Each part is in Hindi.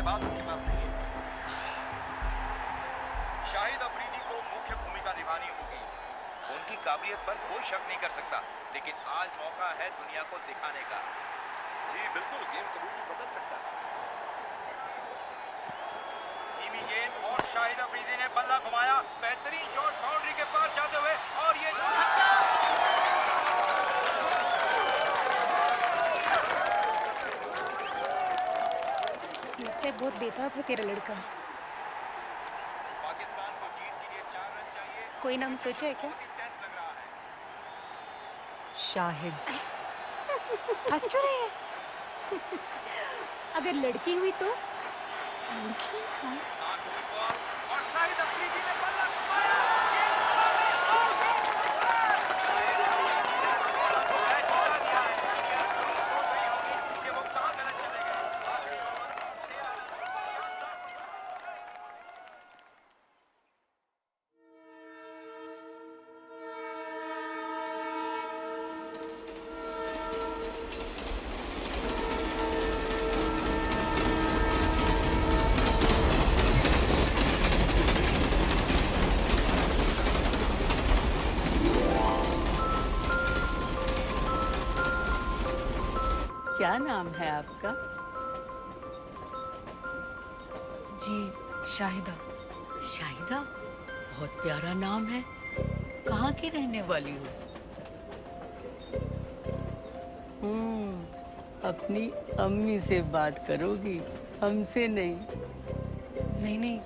बात उनके पास नहीं है। शाहिद अफरीदी को मुख्य भूमिका निभानी होगी। उनकी काबिलियत पर कोई शक नहीं कर सकता, लेकिन आज मौका है दुनिया को दिखाने का। जी बिल्कुल, गेम कभी भी बदल सकता है। धीमी गेंद और शाहिद अफरीदी ने बल्ला घुमाया। बेहतरीन शॉट बाउंड्री के पार जाते हुए, और ये लगता है बहुत बेताब है तेरा लड़का। पाकिस्तान को जीत के लिए 4 रन चाहिए। कोई नाम सोचा है क्या? शाहिद। हंस क्यों रही है? अगर लड़की हुई तो? लड़की? हाँ। और शाहिद अफरीदी ने बल्ला घुमाया। क्या नाम है आपका? जी शाहिदा। शाहिदा, बहुत प्यारा नाम है। कहाँ की रहने वाली हो? अपनी अम्मी से बात करोगी, हमसे नहीं। नहीं नहीं,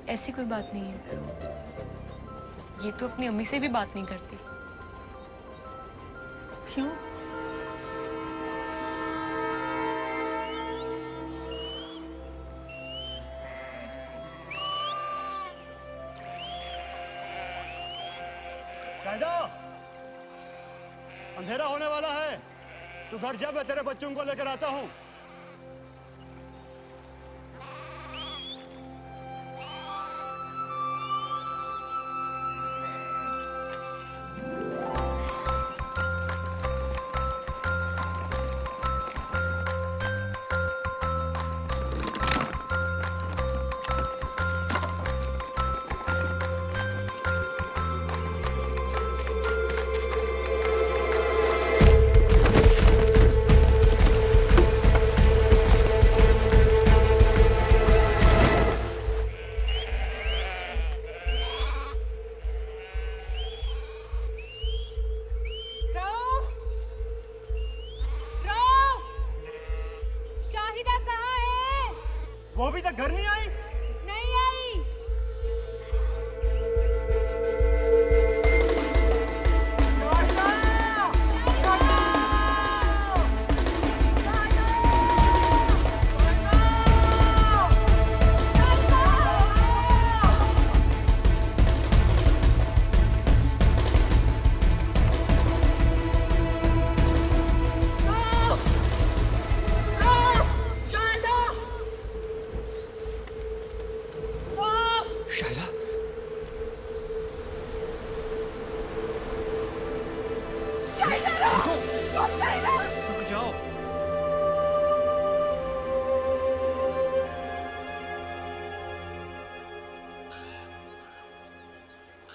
ऐसी कोई बात नहीं है। ये तो अपनी अम्मी से भी बात नहीं करती। क्यों? शाहिदा, अंधेरा होने वाला है। तू घर जा, मैं तेरे बच्चों को लेकर आता हूँ। वो अभी तक घर नहीं आई? नहीं आई।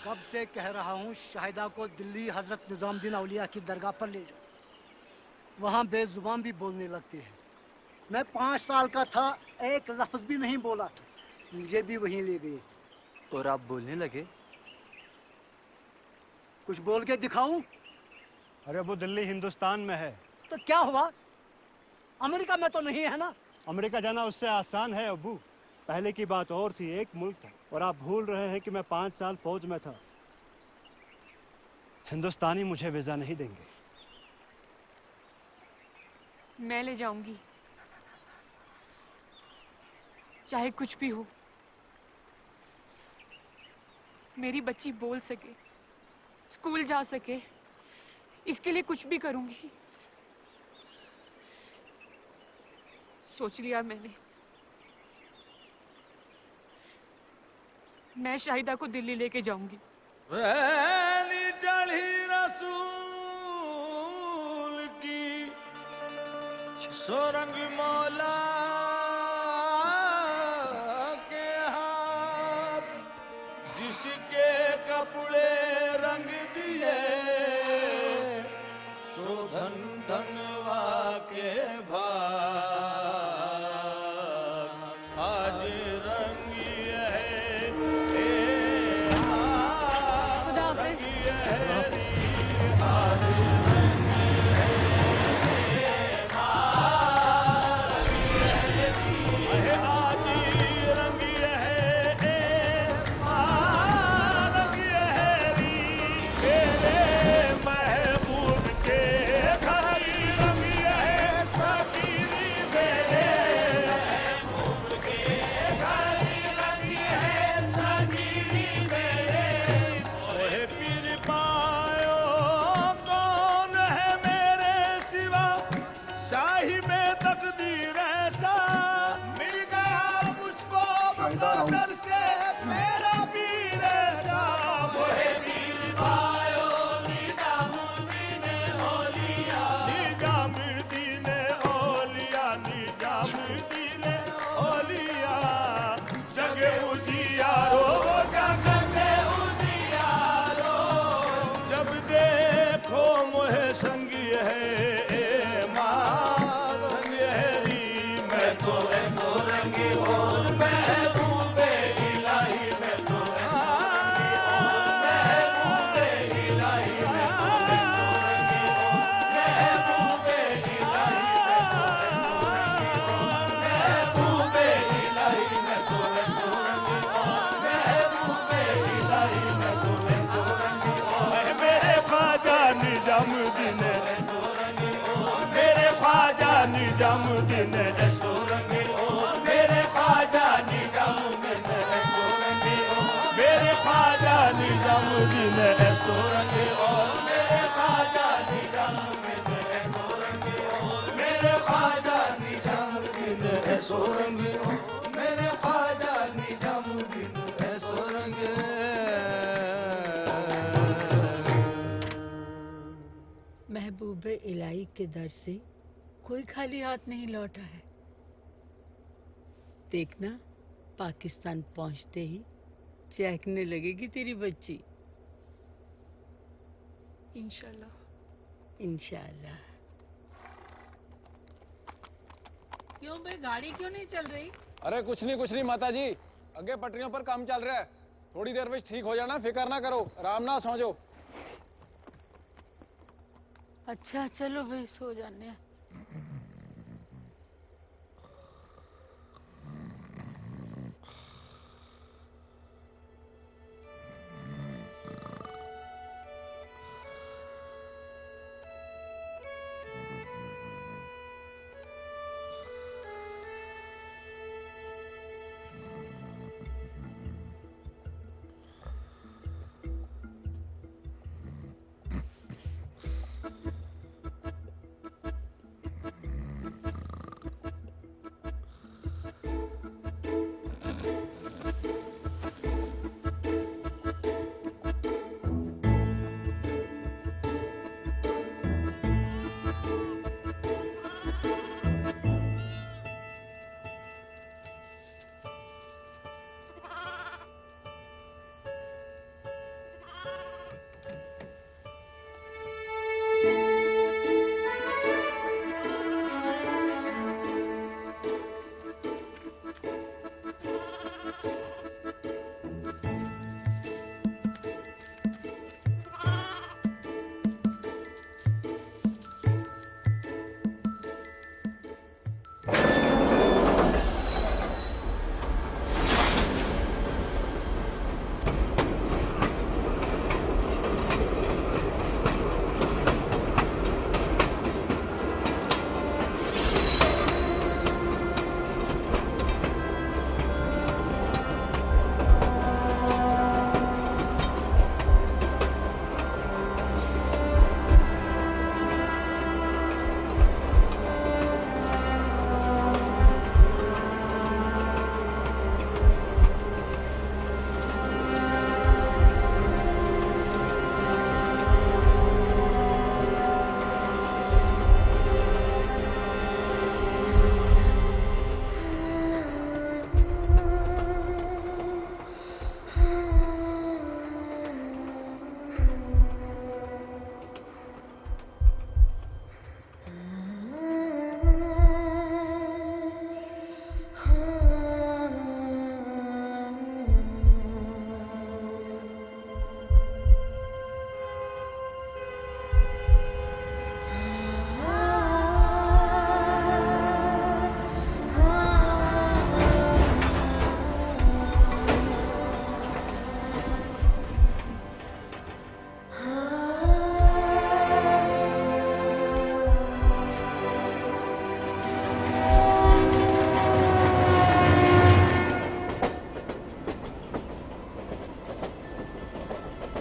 कब से कह रहा हूँ शाहिदा को दिल्ली हजरत निजामुद्दीन औलिया की दरगाह पर ले जाओ। वहाँ बेजुबान भी बोलने लगती है। मैं 5 साल का था, एक लफ्ज भी नहीं बोला था, मुझे भी वहीं ले गए। और आप बोलने लगे? कुछ बोल के दिखाऊं? अरे वो दिल्ली हिंदुस्तान में है। तो क्या हुआ? अमेरिका में तो नहीं है ना? अमेरिका जाना उससे आसान है अब्बू। पहले की बात और थी, एक मुल्क था, और आप भूल रहे हैं कि मैं 5 साल फौज में था। हिंदुस्तानी मुझे वीजा नहीं देंगे। मैं ले जाऊंगी, चाहे कुछ भी हो। मेरी बच्ची बोल सके, स्कूल जा सके, इसके लिए कुछ भी करूंगी। सोच लिया मैंने। मैं शाहिदा को दिल्ली लेके जाऊंगी। चढ़ी रसूल की सुरंग मौला शाहिदा राउत। से मेरा वीर शाह ओए वीर भायो निजामुद्दीन औलिया निजामुद्दीन औलिया निजामुद्दीन औलिया जगे उजियारो जगे उजियारो जब देखो मोहे संगी है निजामुद्दीन मेरे ख्वाजा निजामुद्दीन सोरंगी ओ मेरे ख्वाजा निजामुद्दीन सोरंगी ओ मेरे ख्वाजा निजामुद्दीन सोरंगी ओ मेरे ख्वाजा निजामुद्दीन सोरंगी ओ मेरे ख्वाजा निजामुद्दीन सोरंगी ओ मेरे ख्वाजा निजामुद्दीन सोरंगी। महबूबे इलाही के दर से कोई खाली हाथ नहीं लौटा है। देखना पाकिस्तान पहुंचते ही चहकने लगेगी तेरी बच्ची। इंशाल्लाह। इंशाल्लाह। क्यों भाई गाड़ी क्यों नहीं चल रही? अरे कुछ नहीं माता जी, अगे पटरियों पर काम चल रहा है, थोड़ी देर में ठीक हो जाना, फिक्र ना करो, आराम ना सो जाओ। अच्छा चलो भाई सो जाने।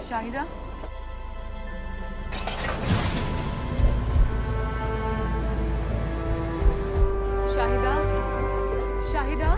शाहिदा, शाहिदा, शाहिदा,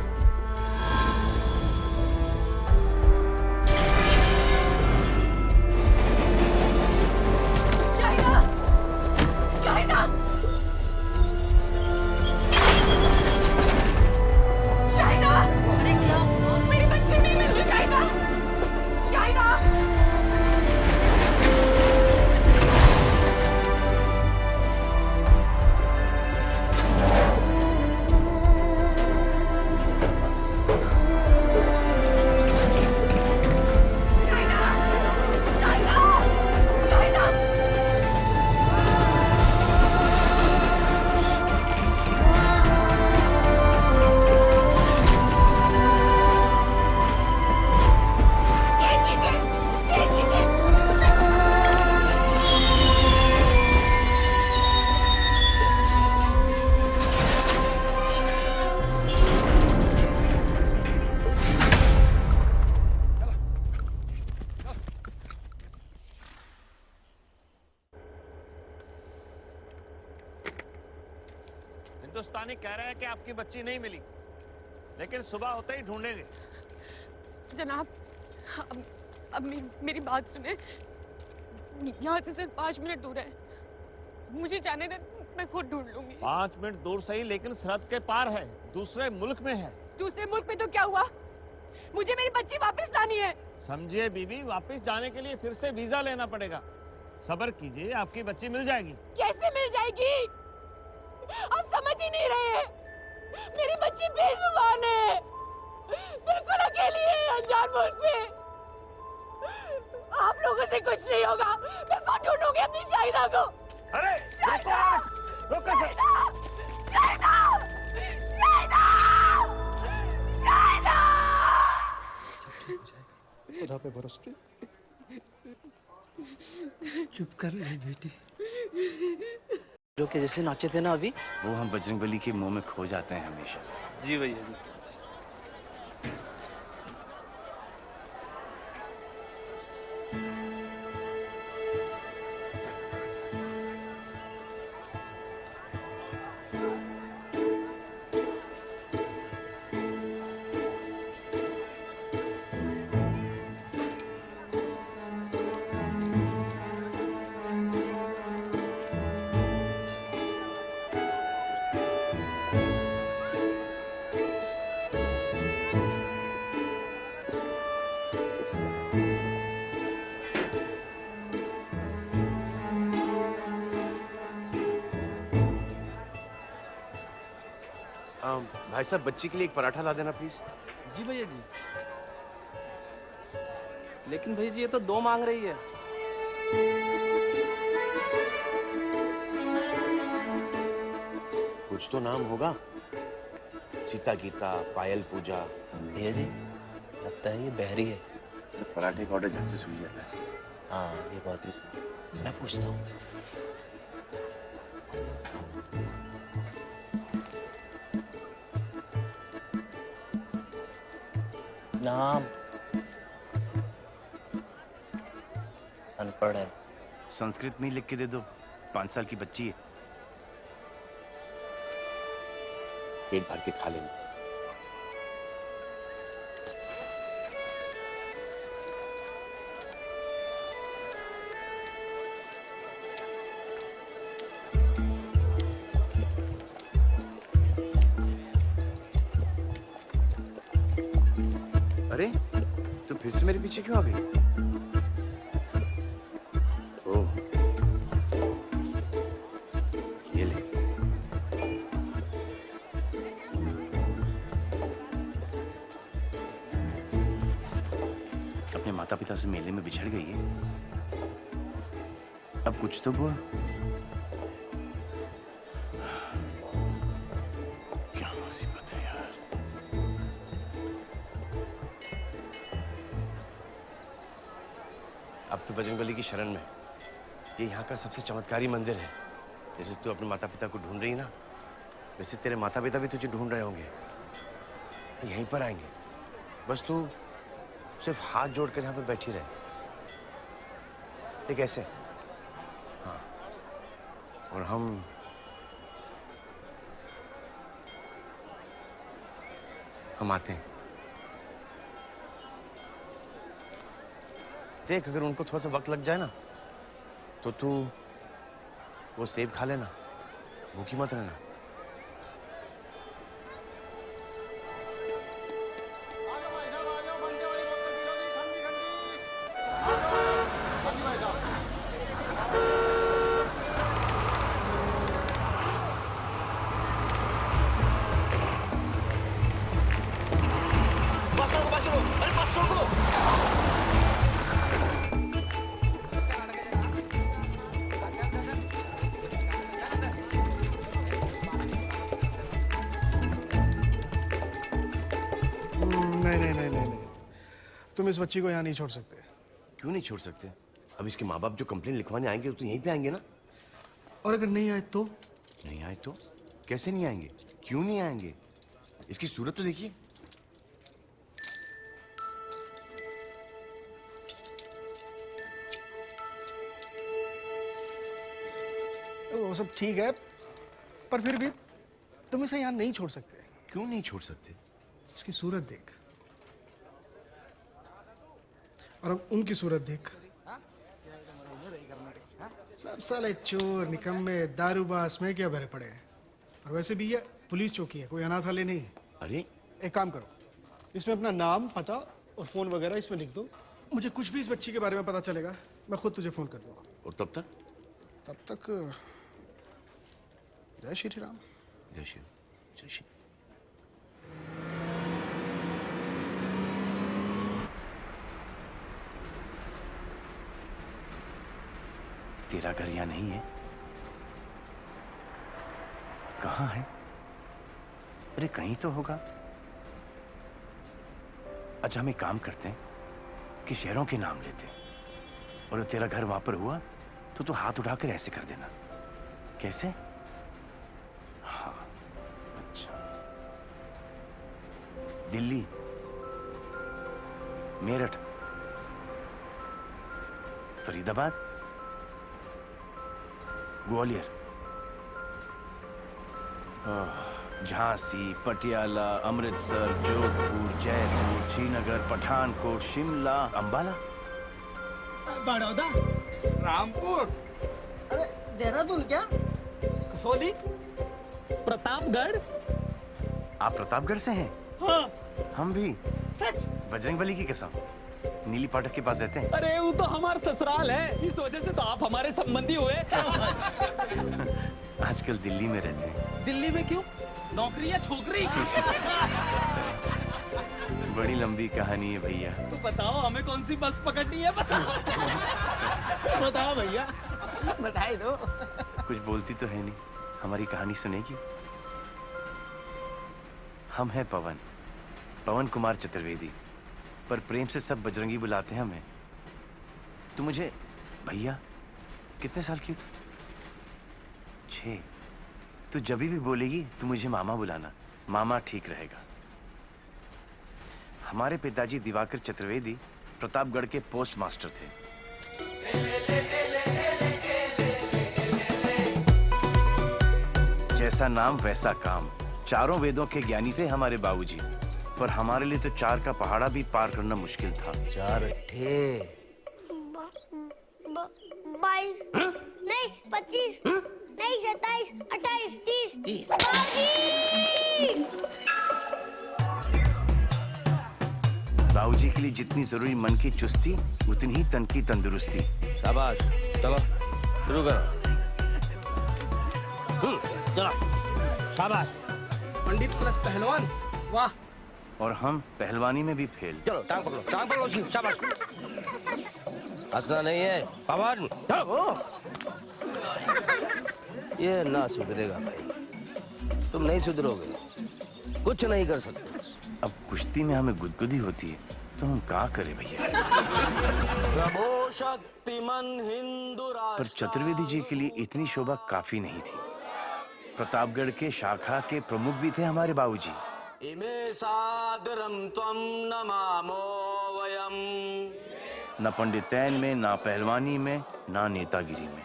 उस्तानी कह रहे हैं कि आपकी बच्ची नहीं मिली, लेकिन सुबह होते ही ढूंढेंगे। जनाब, अब मेरी बात सुने। यहाँ से सिर्फ 5 मिनट दूर है, मुझे जाने दे, मैं खुद ढूंढ लूंगी। 5 मिनट दूर सही, लेकिन सरहद के पार है, दूसरे मुल्क में है। दूसरे मुल्क में तो क्या हुआ, मुझे मेरी बच्ची वापस लानी है। समझिए बीबी, वापस जाने के लिए फिर से वीजा लेना पड़ेगा। सब्र कीजिए, आपकी बच्ची मिल जाएगी। कैसे मिल जाएगी, आप समझ ही नहीं रहे। मेरी बच्ची बेजुबान है, बिल्कुल अकेली है अनजान मुल्क में। आप लोगों से कुछ नहीं होगा, मैं खुद ढूंढूंगी अपनी शाहिदा को। अरे रुको खुदा पे भरोसा। चुप कर ले बेटी। जो के जैसे नाचे थे ना अभी, वो हम बजरंगबली के मुंह में खो जाते हैं हमेशा। जी भैया जी। भाई साहब, बच्ची के लिए एक पराठा ला देना प्लीज। जी भैया जी। लेकिन भैया जी, ये तो 2 मांग रही है। कुछ तो नाम होगा, सीता गीता, पायल पूजा। भैया जी, लगता है ये बहरी है। पराठे का ऑर्डर झट से सुन जाता है। हाँ, ये बात भी सही। मैं पूछता हूँ। नाम अनपढ़ है। संस्कृत में ही लिख के दे दो, 5 साल की बच्ची है, पेट भर के खा लेंगे। अरे, तो फिर से मेरे पीछे क्यों आ गई? ओह, ये ले। अपने माता पिता से मेले में बिछड़ गई है, अब कुछ तो बोल। क्या मुसीबत है यार। अब तो बजरंगबली की शरण में। ये यहाँ का सबसे चमत्कारी मंदिर है। जैसे तू अपने माता पिता को ढूंढ रही ना, वैसे तेरे माता पिता भी तुझे ढूंढ रहे होंगे। यहीं पर आएंगे, बस तू सिर्फ हाथ जोड़कर यहाँ पे बैठी रहे। ये कैसे? हाँ, और हम आते हैं। देख, अगर उनको थोड़ा सा वक्त लग जाए ना, तो तू वो सेब खा लेना, भूखी मत रहना। तुम इस बच्ची को यहाँ नहीं छोड़ सकते। क्यों नहीं छोड़ सकते? अब इसके माँ बाप जो कंप्लेंट लिखवाने आएंगे तो यहीं पे आएंगे ना। और अगर नहीं आए तो? नहीं आए तो? कैसे नहीं आएंगे? क्यों नहीं आएंगे? इसकी सूरत तो देखिए। वो सब ठीक है, पर फिर भी तुम इसे यहाँ नहीं छोड़ सकते। क्यों नहीं छोड़ सकते? इसकी सूरत देख और अब उनकी सूरत देख। सब साले चोर, निकम्मे, दारूबाज में क्या भरे पड़े हैं। और वैसे भी ये पुलिस चौकी है, कोई अनाथालय नहीं है। अरे एक काम करो, इसमें अपना नाम, पता और फोन वगैरह इसमें लिख दो। मुझे कुछ भी इस बच्ची के बारे में पता चलेगा मैं खुद तुझे फोन कर दूंगा। और तब तक? तब तक जय श्री राम। जय श्री, जय श्री। तेरा घर यहाँ नहीं है? कहाँ है? अरे कहीं तो होगा। अच्छा हम एक काम करते हैं कि शहरों के नाम लेते हैं, और तेरा घर वहां पर हुआ तो तू हाथ उठाकर ऐसे कर देना। कैसे? हाँ अच्छा। दिल्ली, मेरठ, फरीदाबाद, ग्वालियर, झांसी, पटियाला, अमृतसर, जोधपुर, जयपुर, श्रीनगर, पठानकोट, शिमला, अंबाला, बड़ौदा, रामपुर, अरे देहरादून क्या, कसौली, प्रतापगढ़। आप प्रतापगढ़ से हैं? हाँ। हम भी। सच? बजरंगबली की कसम। नीली फाटक के पास रहते हैं। अरे वो तो हमारा ससुराल है, इस वजह से तो आप हमारे संबंधी हुए। आजकल दिल्ली में रहते हैं। दिल्ली में क्यों? नौकरी या छोकरी? बड़ी लंबी कहानी है भैया। तो बताओ हमें कौन सी बस पकड़नी है, बताओ। बताओ भैया, बधाई दो। कुछ बोलती तो है नहीं, हमारी कहानी सुनेगी? हम हैं पवन, पवन कुमार चतुर्वेदी, पर प्रेम से सब बजरंगी बुलाते हैं हमें। तू मुझे भैया, कितने साल की हो तू? 6। तू जब भी बोलेगी तू मुझे मामा बुलाना, मामा ठीक रहेगा। हमारे पिताजी दिवाकर चतुर्वेदी प्रतापगढ़ के पोस्ट मास्टर थे। जैसा नाम वैसा काम, चारों वेदों के ज्ञानी थे हमारे बाबूजी, पर हमारे लिए तो 4 का पहाड़ा भी पार करना मुश्किल था। 4 अट्ठे 22 नहीं 25 नहीं 27 28 30। बाबूजी के लिए जितनी जरूरी मन की चुस्ती, उतनी ही तन की तंदुरुस्ती। शाबाश, चलो शुरू करो। चलो शाबाश। पंडित प्लस पहलवान, वाह। और हम पहलवानी में भी फेल। चलो टांग पकड़ो उसकी। शाबाश। हंसना नहीं है पवन। ये ना सुधरेगा भाई, तुम नहीं सुधरोगे, कुछ नहीं कर सकते। अब कुश्ती में हमें गुदगुदी होती है तो हम क्या करें भैया? प्रभो शक्तिमान हिंदू पर चतुर्वेदी जी के लिए इतनी शोभा काफी नहीं थी। प्रतापगढ़ के शाखा के प्रमुख भी थे हमारे बाबूजी। इमे सादरम त्वं नमामो वयम। न पंडितैन में, ना पहलवानी में, ना नेतागिरी में।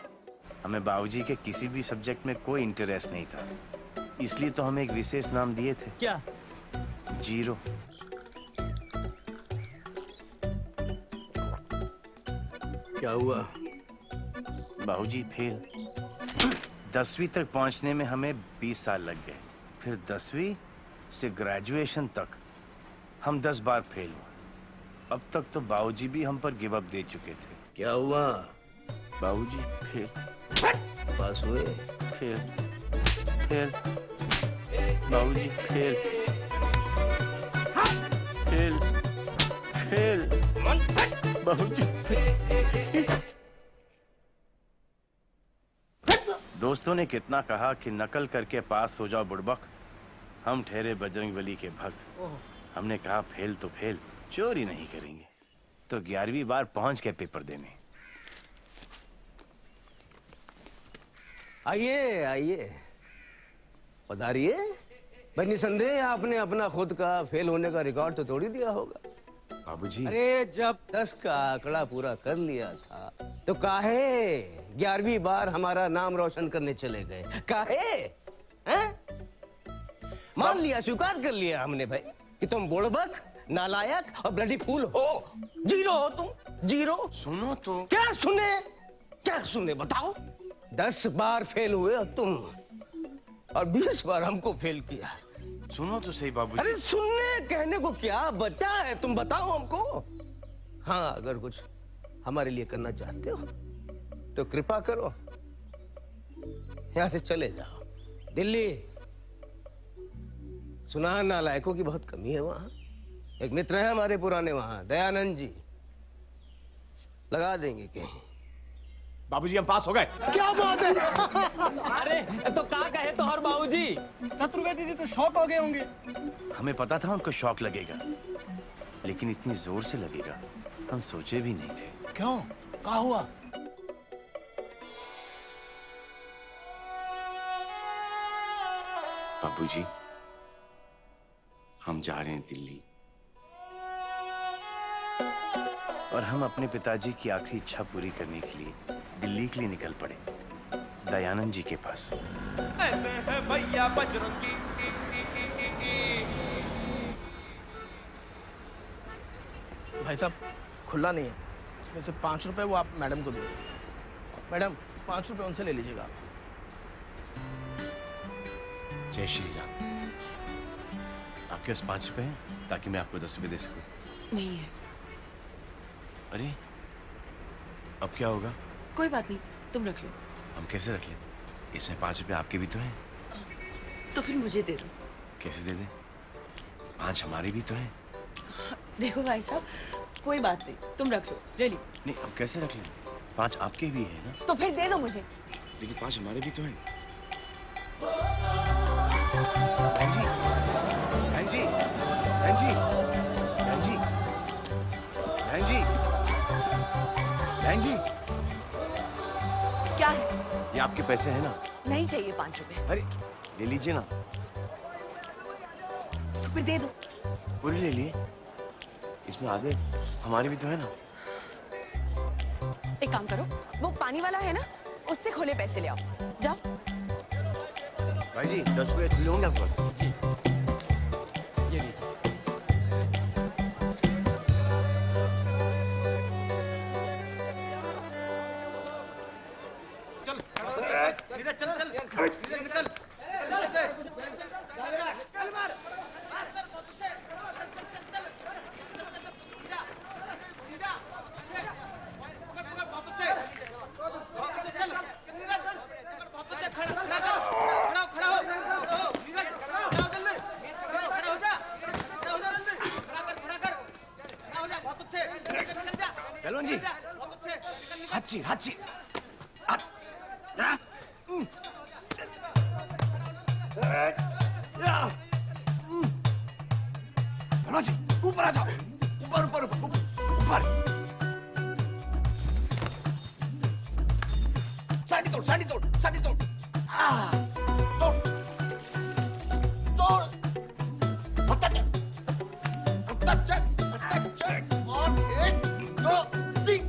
हमें बाबूजी के किसी भी सब्जेक्ट में कोई इंटरेस्ट नहीं था, इसलिए तो हमें एक विशेष नाम दिए थे। क्या? 0। क्या हुआ? बाबूजी फेल। 10वीं तक पहुंचने में हमें 20 साल लग गए, फिर 10वीं से ग्रेजुएशन तक हम 10 बार फेल हुए। अब तक तो बाबूजी भी हम पर गिव अप दे चुके थे। क्या हुआ? बाबूजी फेल। पास हुए? फेल। फेल। बाबूजी फेल। फेल। फेल। बाबूजी फेल। दोस्तों ने कितना कहा कि नकल करके पास हो जाओ बुड़बक, हम ठहरे बजरंगबली के भक्त। हमने कहा फेल तो फेल, चोरी नहीं करेंगे। तो 11वीं बार पहुंच के पेपर देने। आइए आइए, पधारिए। भाई निसंदेह आपने अपना खुद का फेल होने का रिकॉर्ड तो तोड़ ही दिया होगा। बाबूजी, अरे जब 10 का आंकड़ा पूरा कर लिया था तो काहे 11वीं बार हमारा नाम रोशन करने चले गए? काहे? हैं? मान लिया, स्वीकार कर लिया हमने भाई कि तुम बुड़बक, नालायक और ब्लडी फूल हो। जीरो हो तुम, जीरो। सुनो तो। क्या सुने, क्या सुने बताओ। 10 बार फेल हुए और तुम, और 20 बार हमको फेल किया। सुनो तो सही बाबूजी। अरे सुनने कहने को क्या बचा है, तुम बताओ हमको। हाँ, अगर कुछ हमारे लिए करना चाहते हो तो कृपा करो, यहां से चले जाओ दिल्ली। सुना नालायकों की बहुत कमी है वहां। एक मित्र है हमारे पुराने वहां, दयानंद जी, लगा देंगे कहीं। बाबूजी हम पास हो गए। क्या बात है। अरे तो का कहे तो हर बाबूजी, चतुर्वेदी जी तो शौक हो गए होंगे। हमें पता था उनको शौक लगेगा, लेकिन इतनी जोर से लगेगा हम सोचे भी नहीं थे। क्यों, क्या हुआ? बाबूजी हम जा रहे हैं दिल्ली, और हम अपने पिताजी की आखिरी इच्छा पूरी करने के लिए दिल्ली के लिए निकल पड़े, दयानंद जी के पास। ऐसे है भैया बजरंगी। भाई साहब खुला नहीं है, इसमें से 5 रुपए वो आप मैडम को दो। मैडम 5 रुपए उनसे ले लीजिएगा। जय श्री राम। आपके पास 5 रुपए हैं ताकि मैं आपको 10 रुपए दे सकूं? नहीं है। अरे अब क्या होगा? कोई बात नहीं, तुम रख लो। हम कैसे रख लें? इसमें 5 रुपए आपके भी तो हैं। तो फिर मुझे दे दो। कैसे दे दें? 5 हमारे भी तो हैं। देखो भाई साहब, कोई बात नहीं, तुम रख लो, ले ली। नहीं, अब कैसे रख लें? 5 आपके भी हैं ना? तो फिर दे दो मुझे। लेकिन 5 हमारे भी तो हैं। बहन जी, बहन जी, बहन जी, बहन जी, बहन जी, क्या है? ये आपके पैसे हैं ना? नहीं चाहिए 5 रुपए। अरे ले लीजिए ना। तो फिर दे दो। पूरे ले लिए, इसमें आधे हमारे भी तो है ना। एक काम करो, वो पानी वाला है ना, उससे खोले पैसे ले आओ, जाओ। भाई जी 10 रुपए खुले होंगे आपके पास? जी। ये लीजिए। चल नीरज, चल चल नीरज, निकल। पहलवान जी, हाथी हाथी, पहलवान जी ऊपर आ जाओ, ऊपर ऊपर ऊपर ऊपर। साड़ी तोड़, साड़ी तोड़, साड़ी तोड़। तोड़ तोड़, हत्ता चल, हत्ता चल, हत्ता चल। और 1 2 3।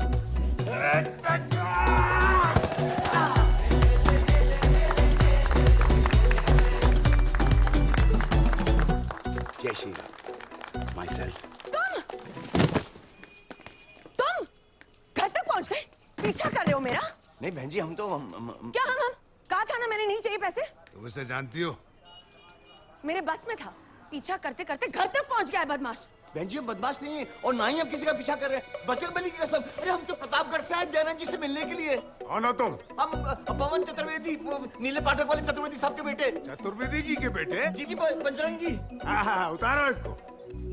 जय श्री राम। My self. तुम घर तक पहुंच गए? पीछा कर रहे हो मेरा? नहीं बहन जी, हम तो क्या हम कहा था ना, मैंने नहीं चाहिए पैसे। तुम उसे जानती हो? मेरे बस में था, पीछा करते करते घर तक पहुंच गया है बदमाश। बहन जी हम बदमाश नहीं है, और ना ही हम किसी का पीछा कर रहे हैं। बजरंगबली की कसम, अरे हम तो प्रतापगढ़ से आए दयानंद जी से मिलने के लिए। कौन हो तुम? हम पवन चतुर्वेदी, नीले पाठक वाले चतुर्वेदी साहब के बेटे। चतुर्वेदी जी के बेटे? जी जी, बजरंग जी। हाँ, उतारो इसको।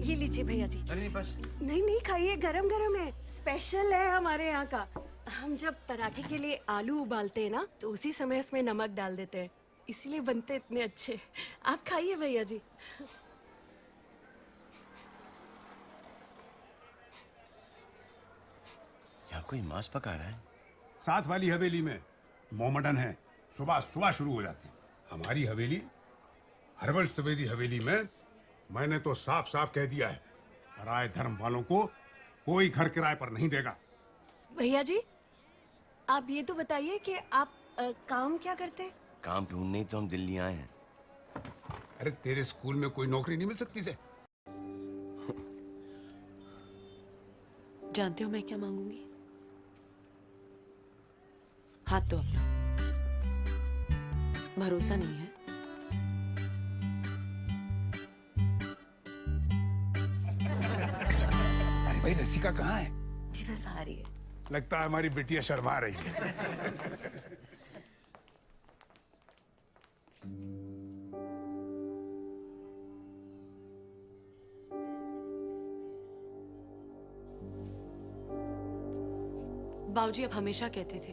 ये लीजिए भैया जी। अरे बस नहीं नहीं, खाइए, गरम गरम है, स्पेशल है हमारे यहाँ का। हम जब पराठे के लिए आलू उबालते हैं ना, तो उसी समय उसमें नमक डाल देते हैं, इसलिए बनते इतने अच्छे। आप खाइए भैया जी। यहाँ कोई मांस पका रहा है। साथ वाली हवेली में मोमडन है, सुबह सुबह शुरू हो जाते हैं। हमारी हवेली हरवंश द्विवेदी हवेली में मैंने तो साफ साफ कह दिया है, पराये धर्म वालों को कोई घर किराए पर नहीं देगा। भैया जी, आप ये तो बताइए कि आप काम क्या करते हैं? काम ढूंढने ही तो हम दिल्ली आए हैं। अरे तेरे स्कूल में कोई नौकरी नहीं मिल सकती से? जानते हो मैं क्या मांगूंगी? हाथ दो अपना। भरोसा नहीं है? अरे भाई रसिका कहाँ है? जी बस आ रही है। लगता है हमारी बिटिया शर्मा रही है। बाबूजी अब हमेशा कहते थे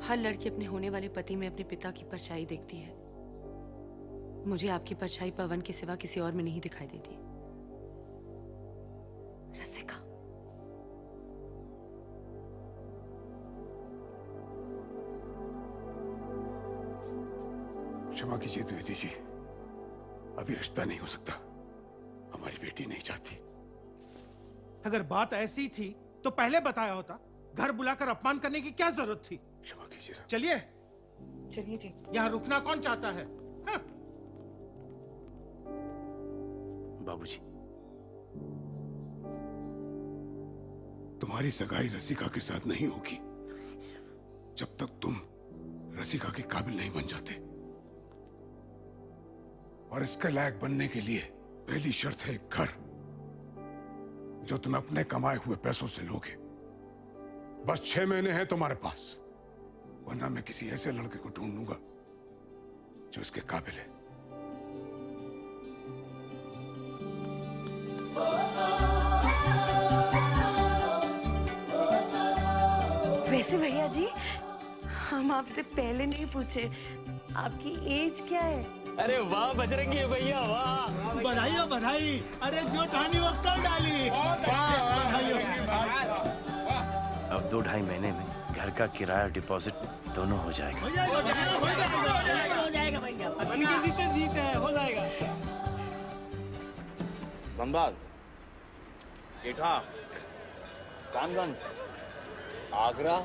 हर लड़की अपने होने वाले पति में अपने पिता की परछाई देखती है। मुझे आपकी परछाई पवन के सिवा किसी और में नहीं दिखाई देती। रसिका, क्षमा कीजिए द्विवेदी जी, अभी रिश्ता नहीं हो सकता। हमारी बेटी नहीं चाहती। अगर बात ऐसी थी तो पहले बताया होता। घर बुलाकर अपमान करने की क्या जरूरत थी? क्षमा कीजिए साहब। चलिए चलिए जी। यहाँ रुकना कौन चाहता है? हाँ? बाबूजी, तुम्हारी सगाई रसिका के साथ नहीं होगी जब तक तुम रसिका के काबिल नहीं बन जाते। और इसके लायक बनने के लिए पहली शर्त है एक घर जो तुम अपने कमाए हुए पैसों से लोगे। बस 6 महीने हैं तुम्हारे पास, वरना मैं किसी ऐसे लड़के को ढूंढ लूंगा जो इसके काबिल है। वैसे भैया जी, हम आपसे पहले नहीं पूछे, आपकी एज क्या है? अरे वाह बजरंगी भैया वाह! बधाई हो बधाई। अरे जो ठानी वो कर डाली। बधाई हो। अब 2-2.5 महीने में घर का किराया डिपॉजिट दोनों हो जाएगा। हो जाएगा हो जाएगा भैया। जीत है, हो जाएगा। धनबाद, एटा, कानगंज, आगरा।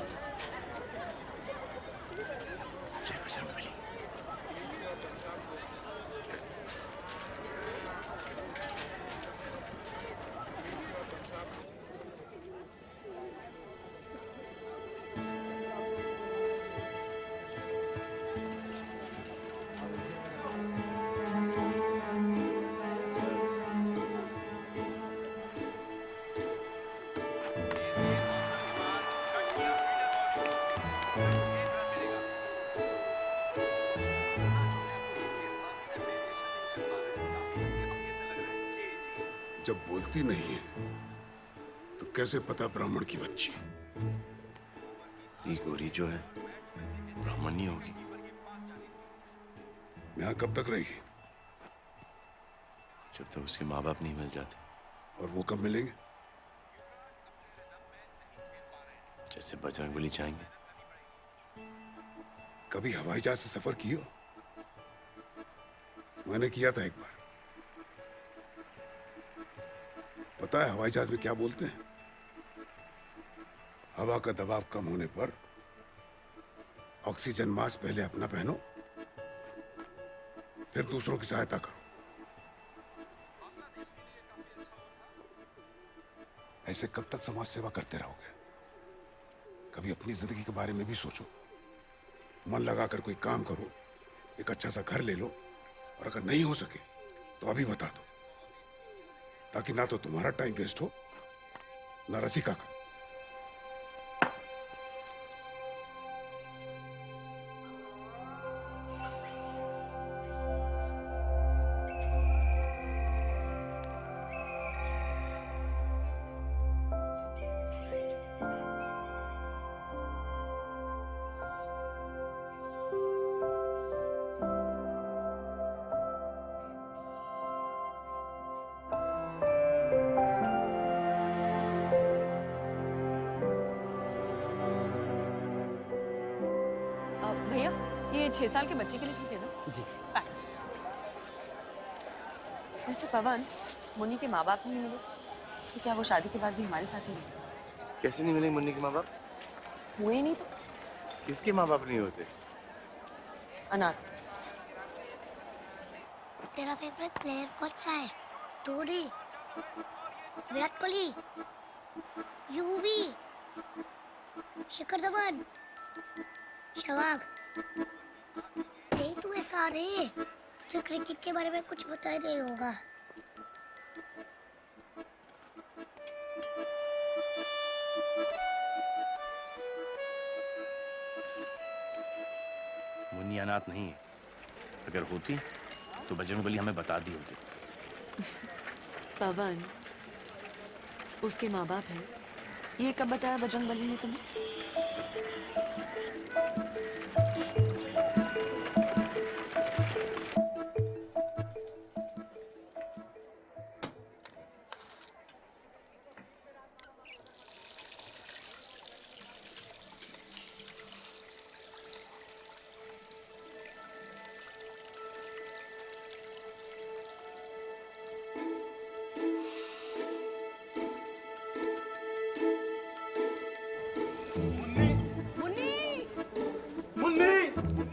जब बोलती नहीं है तो कैसे पता ब्राह्मण की बच्ची? ये गोरी जो है ब्राह्मण नहीं होगी। यहाँ कब तक रहेगी? जब तक उसके माँ बाप नहीं मिल जाते। और वो कब मिलेंगे? जैसे बजरंगबली चाहेंगे। कभी हवाई जहाज से सफर किए हो? मैंने किया था एक बार। पता है हवाई जहाज में क्या बोलते हैं? हवा का दबाव कम होने पर ऑक्सीजन मास्क पहले अपना पहनो, फिर दूसरों की सहायता करो। ऐसे कब तक समाज सेवा करते रहोगे? कभी अपनी जिंदगी के बारे में भी सोचो। मन लगाकर कोई काम करो, एक अच्छा सा घर ले लो, और अगर नहीं हो सके तो अभी बता दो, ताकि ना तो तुम्हारा टाइम वेस्ट हो ना रसिका का। भैया ये 6 साल के बच्चे के लिए ठीक है ना? जी। वैसे पवन, मुन्नी के माँ बाप नहीं मिले तो क्या वो शादी के बाद भी हमारे साथ ही रहेंगे? कैसे नहीं मिलेंगे मुन्नी के माँ बाप? हुए नहीं तो? किसके माँ बाप नहीं होते? अनाथ। तेरा फेवरेट प्लेयर कौन सा है? धोनी, विराट कोहली, युवी, शिखर धवन, सहवाग, यही तो है सारे। तुझे क्रिकेट के बारे में कुछ पता ही नहीं होगा। मुन्नी अनाथ नहीं है। अगर होती तो बजरंगबली हमें बता दी होती। पवन, उसके माँ बाप है। ये कब बताया बजरंगबली ने तुम्हें?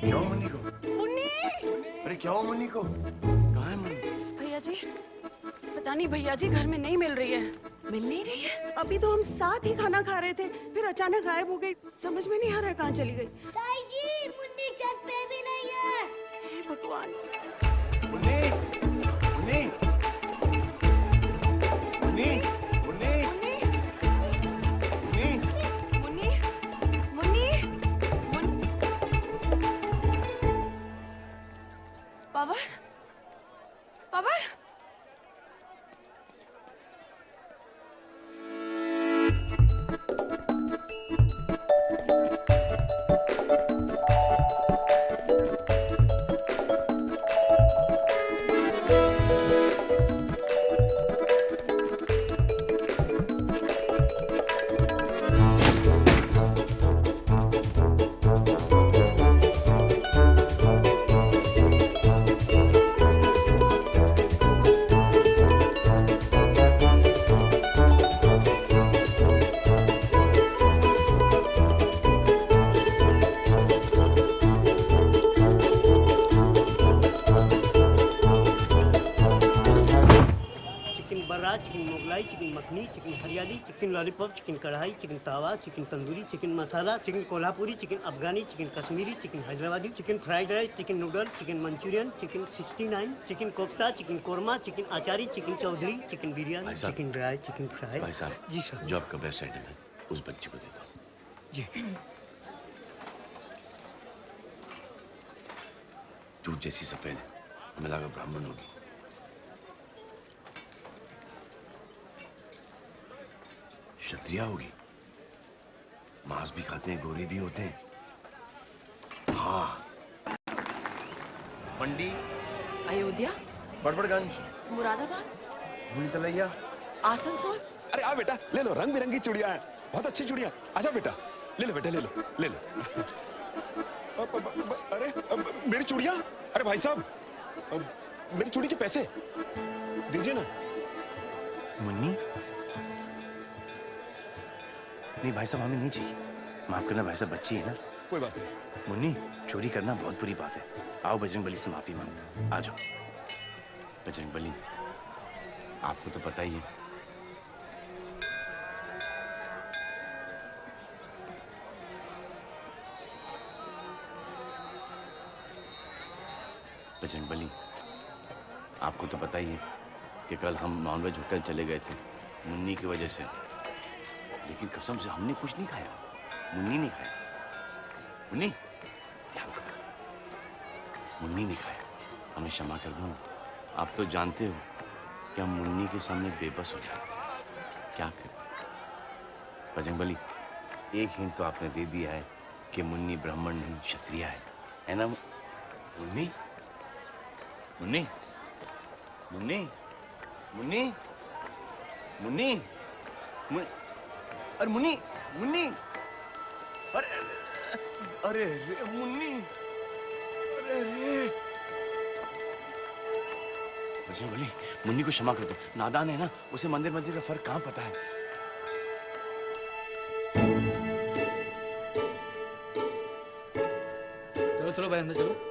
क्या हुआ मुन्नी को? अरे क्या हुआ मुन्नी को? कहाँ है मुन्नी? भैया जी, पता नहीं भैया जी घर में नहीं मिल रही है। मिल नहीं रही है? अभी तो हम साथ ही खाना खा रहे थे, फिर अचानक गायब हो गई। समझ में नहीं आ रहा कहाँ चली गई। ताई जी, मुन्नी छत पे भी नहीं है। हे भगवान। Munni, Munni, Munni, Munni, Munni, Pawan, Pawan, chicken Mughlai, chicken makhani, chicken hariyali, chicken lollipop, chicken kadai, chicken tawa, chicken tandoori, chicken masala, chicken Kolhapuri, chicken Afghani, chicken Kashmiri, chicken Hyderabadi, chicken fried rice, chicken noodle, chicken Manchurian, chicken 69, chicken kofta, chicken korma, chicken achari, chicken Chaudhary, chicken biryani, chicken dry, chicken fry. भाई साहब, जी सर। जो आपका बेस्ट आइटम है उस बच्चे को दे दो। जी। दूध जैसी सफेद, हमें लगा ब्राह्मण होगी। क्षत्रिय होगी, मांस भी खाते हैं, गोरे भी होते हैं। हाँ। मंडी, अयोध्या, बड़बड़गंज, मुरादाबाद, भूल तलैया, आसनसोल। अरे आ बेटा, ले लो, रंग बिरंगी चूड़ियां हैं, बहुत अच्छी चूड़ियां। आजा बेटा, ले लो बेटा, ले लो, ले लो। अरे मेरी चूड़ियां? अरे भाई साहब, मेरी चूड़ी के पैसे दीजिए ना। मुन्नी, नहीं भाई साहब, हमें नहीं चाहिए। माफ करना भाई साहब, बच्ची है ना। कोई बात नहीं। मुन्नी, चोरी करना बहुत बुरी बात है। आओ बजरंगबली से माफी मांगते। आ जाओ। बजरंगबली, आपको तो पता ही है, बजरंगबली, आपको तो पता ही है कि कल हम नॉनवेज होटल चले गए थे मुन्नी की वजह से, लेकिन कसम से हमने कुछ नहीं खाया, मुन्नी नहीं खाया। मुन्नी, ध्यान करो, मुन्नी नहीं खाया। हमें क्षमा कर दो। आप तो जानते हो कि हम मुन्नी के सामने बेबस हो जाते हैं। क्या करें बजरंगबली, एक हिंट तो आपने दे दिया है कि मुन्नी ब्राह्मण नहीं क्षत्रिय है ना मुन्नी? मुन्नी, मुन्नी, मुन्नी, मुन्नी, अरे मुन्नी, मुन्नी, अरे अरे रे मुन्नी, अरे रे। बजरंगबली, मुन्नी को क्षमा कर दो, नादान है ना, उसे मंदिर मंदिर का फर्क कहाँ पता है। चलो चलो भाई, अंदर चलो।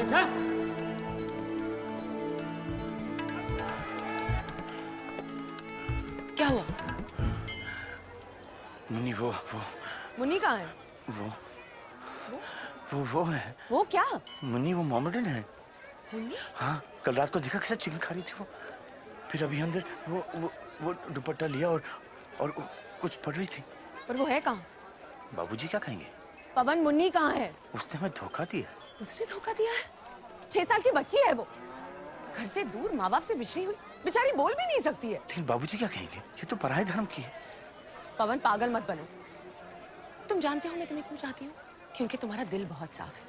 जा। क्या हुआ? मुन्नी वो मुन्नी कहाँ है? वो है। वो क्या? मुन्नी वो मोहम्मदन है। मुन्नी? हाँ, कल रात को देखा कैसे चिकन खा रही थी वो। फिर अभी अंदर वो दुपट्टा लिया और कुछ पढ़ रही थी। पर वो है कहाँ? बाबूजी क्या कहेंगे? पवन, मुन्नी कहाँ है? उसने हमें धोखा दिया। उसने धोखा दिया है? 6 साल की बच्ची है वो, घर से दूर, माँ बाप से बिछड़ी हुई, बेचारी बोल भी नहीं सकती है। लेकिन बाबूजी क्या कहेंगे? ये तो पराये धर्म की है। पवन, पागल मत बनो। तुम जानते हो मैं तुम्हें क्यों चाहती हूँ? क्योंकि तुम्हारा दिल बहुत साफ है।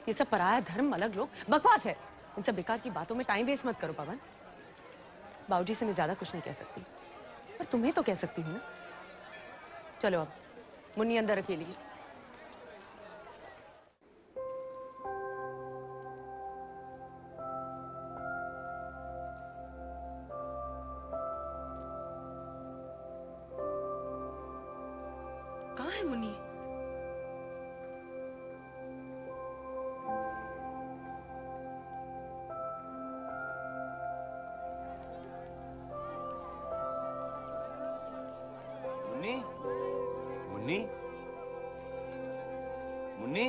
ये सब पराया धर्म, अलग लोग, बकवास है। इन सब बेकार की बातों में टाइम वेस्ट मत करो पवन। बाबूजी से मैं ज्यादा कुछ नहीं कह सकती, पर तुम्हें तो कह सकती हूँ ना। चलो अब, मुन्नी अंदर अकेली है। कहाँ है मुन्नी? मुन्नी मुन्नी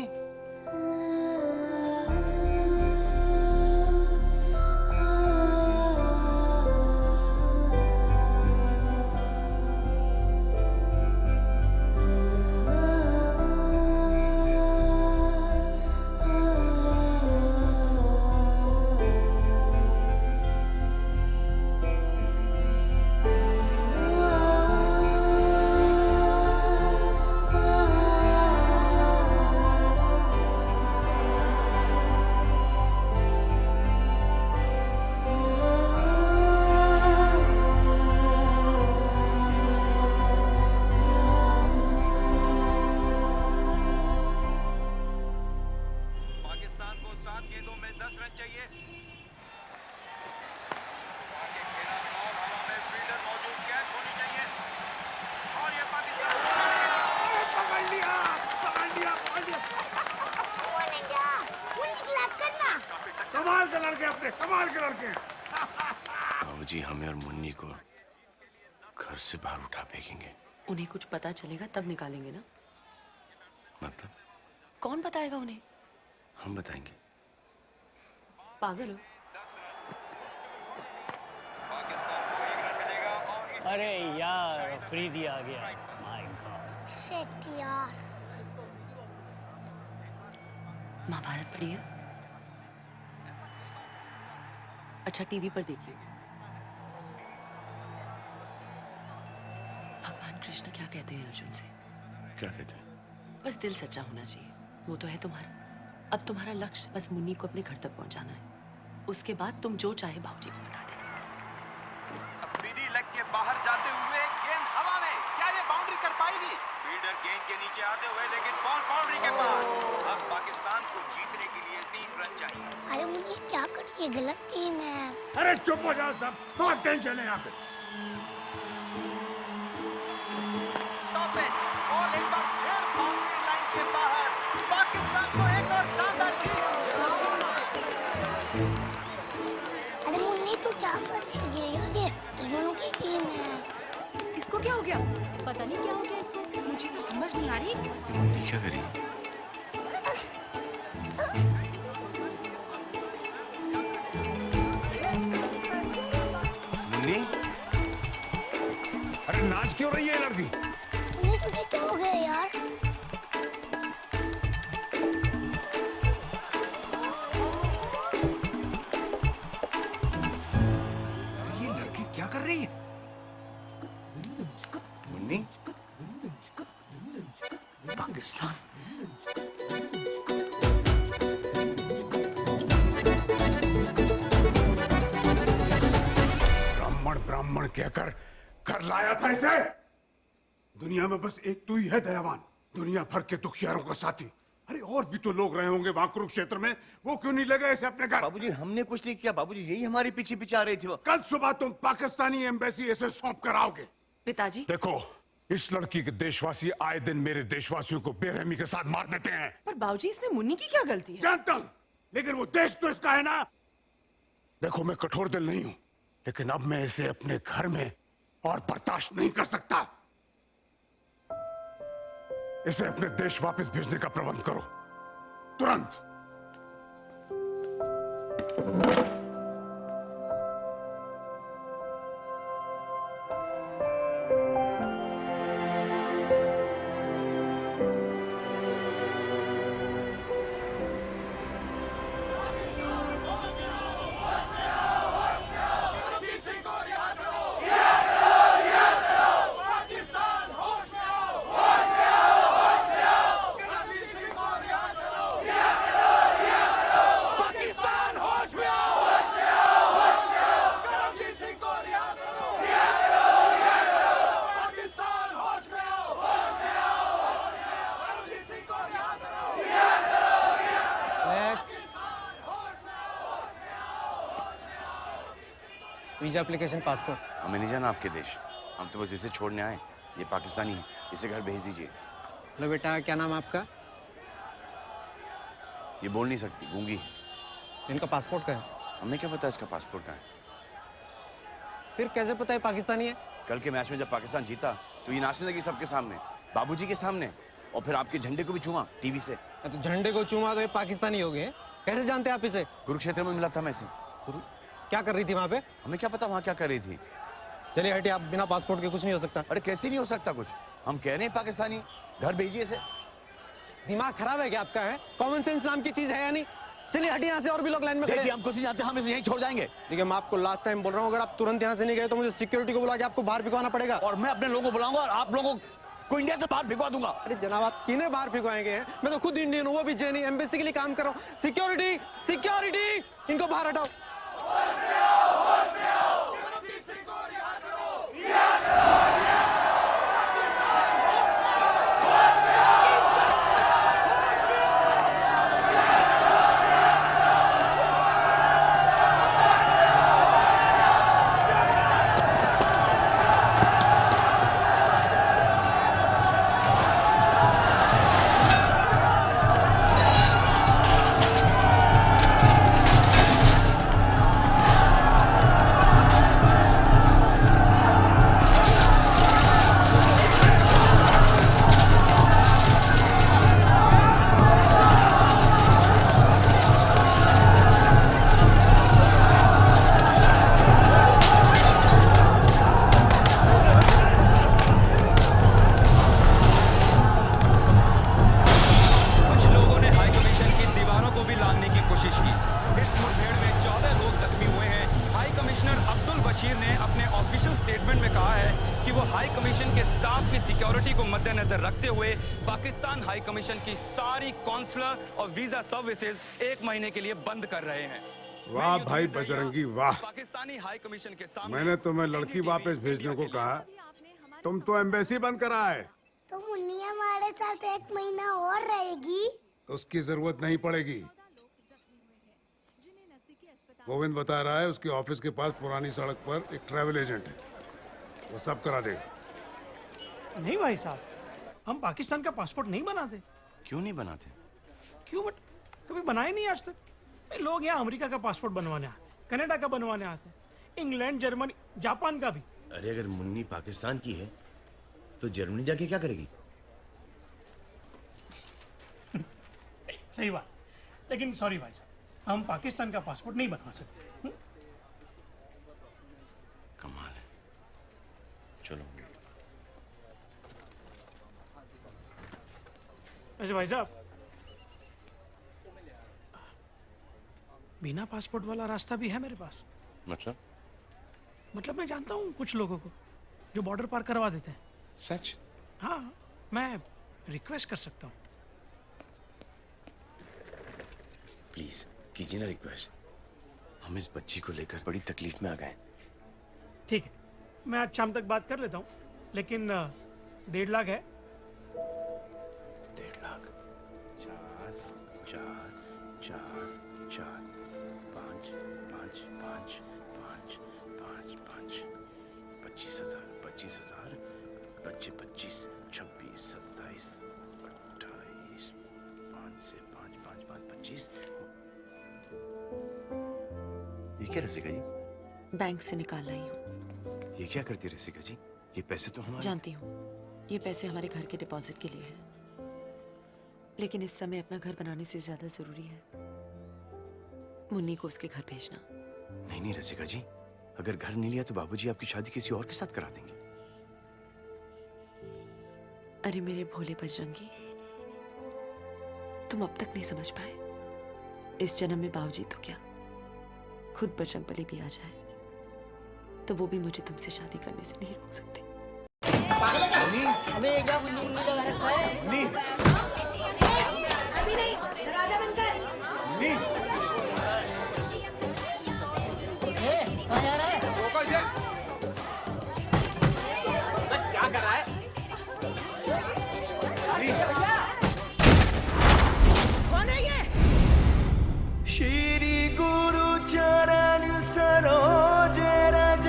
बाबूजी हमें और मुन्नी को घर से बाहर उठा फेंकेंगे। उन्हें कुछ पता चलेगा तब निकालेंगे ना? मतलब? कौन बताएगा उन्हें? हम बताएंगे। पागल हो? अरे यार, अफरीदी आ गया। My God. शिट यार। महाभारत पढ़ी है? अच्छा, टीवी पर देखिए। भगवान कृष्ण क्या कहते हैं अर्जुन से? क्या कहते हैं? बस दिल सच्चा होना चाहिए, वो तो है तुम्हारा। अब तुम्हारा लक्ष्य बस मुन्नी को अपने घर तक पहुंचाना है। उसके बाद तुम जो चाहे बाबूजी को बता देना। अफरीदी लेग के बाहर जाते हुए गेंद हवा में, क्या ये बाउंड्री कर पाएगी? फील्डर गेंद के नीचे आते हुए, लेकिन बॉल बाउंड्री के पास। अब पाकिस्तान को जीतने के लिए 3 रन चाहिए। अरे मुन्नी क्या कर रही है? गलत टीम है। अरे चुप हो जाओ सब, बहुत टेंशन है यहाँ पे। बॉल एक बार फिर बाउंड्री लाइन के बाहर। पाकिस्तान को एक और शानदार जीत। अरे मुन्नी तो क्या कर रही है यार? ये दुश्मनों की टीम है। इसको क्या हो गया? पता नहीं क्या हो गया इसको, मुझे तो समझ नहीं आ रही। मुन्नी क्या करी? मुन्नी? अरे नाच क्यों रही है लड़की? मुन्नी तुझे क्या हो गया यार? ये लड़की क्या कर रही है? मुन्नी? पाकिस्तान? ब्राह्मण ब्राह्मण कहकर कर लाया था इसे। दुनिया में बस एक तू ही है दयावान, दुनिया भर के दुखियारों का साथी। अरे और भी तो लोग रहे होंगे वहां कुरुक्षेत्र में, वो क्यों नहीं लगे इसे अपने घर? बाबूजी हमने कुछ नहीं किया, बाबूजी यही हमारे पीछे पीछे आ रही थी वो। कल सुबह तुम पाकिस्तानी एम्बेसी इसे सौंप कर आओगे। पिताजी देखो, इस लड़की के देशवासी आए दिन मेरे देशवासियों को बेरहमी के साथ मार देते हैं। पर बाबूजी इसमें मुन्नी की क्या गलती है? जानता हूं, लेकिन वो देश तो इसका है ना। देखो मैं कठोर दिल नहीं हूं, लेकिन अब मैं इसे अपने घर में और बर्दाश्त नहीं कर सकता। इसे अपने देश वापस भेजने का प्रबंध करो तुरंत। Visa application passport. हमें नहीं जाना आपके देश, हम तो बस इसे छोड़ने आए। ये पाकिस्तानी है, इसे घर भेज दीजिए। हेलो बेटा, क्या नाम है आपका? ये बोल नहीं सकती, गूंगी है। इनका पासपोर्ट का है? हमें क्या पता इसका पासपोर्ट कहाँ है? फिर कैसे पता है पाकिस्तानी है? कल के मैच में जब पाकिस्तान जीता तो ये नाचने लगी सबके सामने, बाबूजी के सामने, और फिर आपके झंडे को भी चूमा टीवी से। तो झंडे को चूमा तो ये पाकिस्तानी हो गए? कैसे जानते आप इसे? कुरुक्षेत्र में मिला था मैं इसे। क्या कर रही थी वहाँ पे? हमें क्या पता वहाँ क्या कर रही थी। चलिए हटिए, आप बिना पासपोर्ट के कुछ नहीं हो सकता। अरे कैसे नहीं हो सकता कुछ? हम कह रहे हैं पाकिस्तानी, घर भेजिए इसे। दिमाग खराब है क्या आपका? है कॉमन सेंस नाम की चीज है या नहीं? चलिए हटिए यहाँ से, और भी लोग लाइन में खड़े हैं। हम कुछ नहीं जानते, हम इसे यहीं छोड़ जाएंगे। देखिए मैं आपको लास्ट टाइम बोल रहा हूँ, अगर आप तुरंत यहाँ से नहीं गए तो मुझे सिक्योरिटी को बुला के आपको बाहर भिगवाना पड़ेगा। और मैं अपने लोगों को बुलाऊंगा और आप लोगों को इंडिया से बाहर भिगवा दूंगा। अरे जनाब, आप किन्हें बाहर भिगवाएंगे हैं? मैं तो खुद इंडियन हूँ, वो भी जेनी एम्बेसी के लिए काम कर रहा हूँ। सिक्योरिटी, सिक्योरिटी, इनको बाहर हटाओ। और वीजा सर्विसेज 1 महीने के लिए बंद कर रहे हैं। वाह भाई बजरंगी वाह। पाकिस्तानी हाई कमीशन के सामने मैंने तुम्हें लड़की वापस भेजने को कहा, तुम तो एम्बेसी बंद करा है। तो मुन्नी हमारे साथ 1 महीना और रहेगी? उसकी जरूरत नहीं पड़ेगी। गोविंद बता रहा है उसके ऑफिस के पास पुरानी सड़क पर एक ट्रैवल एजेंट है, वो सब करा देगा। नहीं भाई साहब, हम पाकिस्तान का पासपोर्ट नहीं बनाते। क्यों नहीं बनाते? क्यों बट कभी बनाए नहीं आज तक। लोग यहाँ अमेरिका का पासपोर्ट बनवाने आते, कनाडा का बनवाने आते, इंग्लैंड, जर्मनी, जापान का भी। अरे अगर मुन्नी पाकिस्तान की है तो जर्मनी जाके क्या करेगी? सही बात, लेकिन सॉरी भाई साहब, हम पाकिस्तान का पासपोर्ट नहीं बनवा सकते। कमाल है। चलो वैसे भाई साहब, बिना पासपोर्ट वाला रास्ता भी है मेरे पास। मतलब मैं जानता हूँ कुछ लोगों को जो बॉर्डर पार करवा देते हैं। सच? हाँ, मैं रिक्वेस्ट कर सकता हूँ। प्लीज कीजिए ना रिक्वेस्ट, हम इस बच्ची को लेकर बड़ी तकलीफ में आ गए। ठीक है, मैं आज शाम तक बात कर लेता हूँ, लेकिन 1.5 लाख है। 1.5 लाख? 4 4 4 4 5 5 5 5 5 5 25,000 25,000 25 26 26 27 28 5 से 5 5 5 25 ये क्या रसिका जी? बैंक से निकाल लाई हूँ। ये क्या करती है रसिका जी? ये पैसे तो हमारे। जानती हूँ, ये पैसे हमारे घर के डिपॉजिट के लिए हैं, लेकिन इस समय अपना घर बनाने से ज्यादा जरूरी है मुन्नी को उसके घर भेजना। नहीं नहीं रसिका जी, अगर घर नहीं लिया तो बाबूजी आपकी शादी किसी और के साथ करा देंगे। अरे मेरे भोले बजरंगी, तुम अब तक नहीं समझ पाए। इस जन्म में बाबूजी तो क्या, खुद बजरंगबली भी आ जाए तो वो भी मुझे तुमसे शादी करने से नहीं रोक सकते। अबे क्या मुन्नी मुन्नी लगा रखा है? अभी नहीं, दरवाजा बंद कर। कहाँ जा रहा है? क्या कर रहा है? कौन है ये? श्री गुरु चरण सरोज रज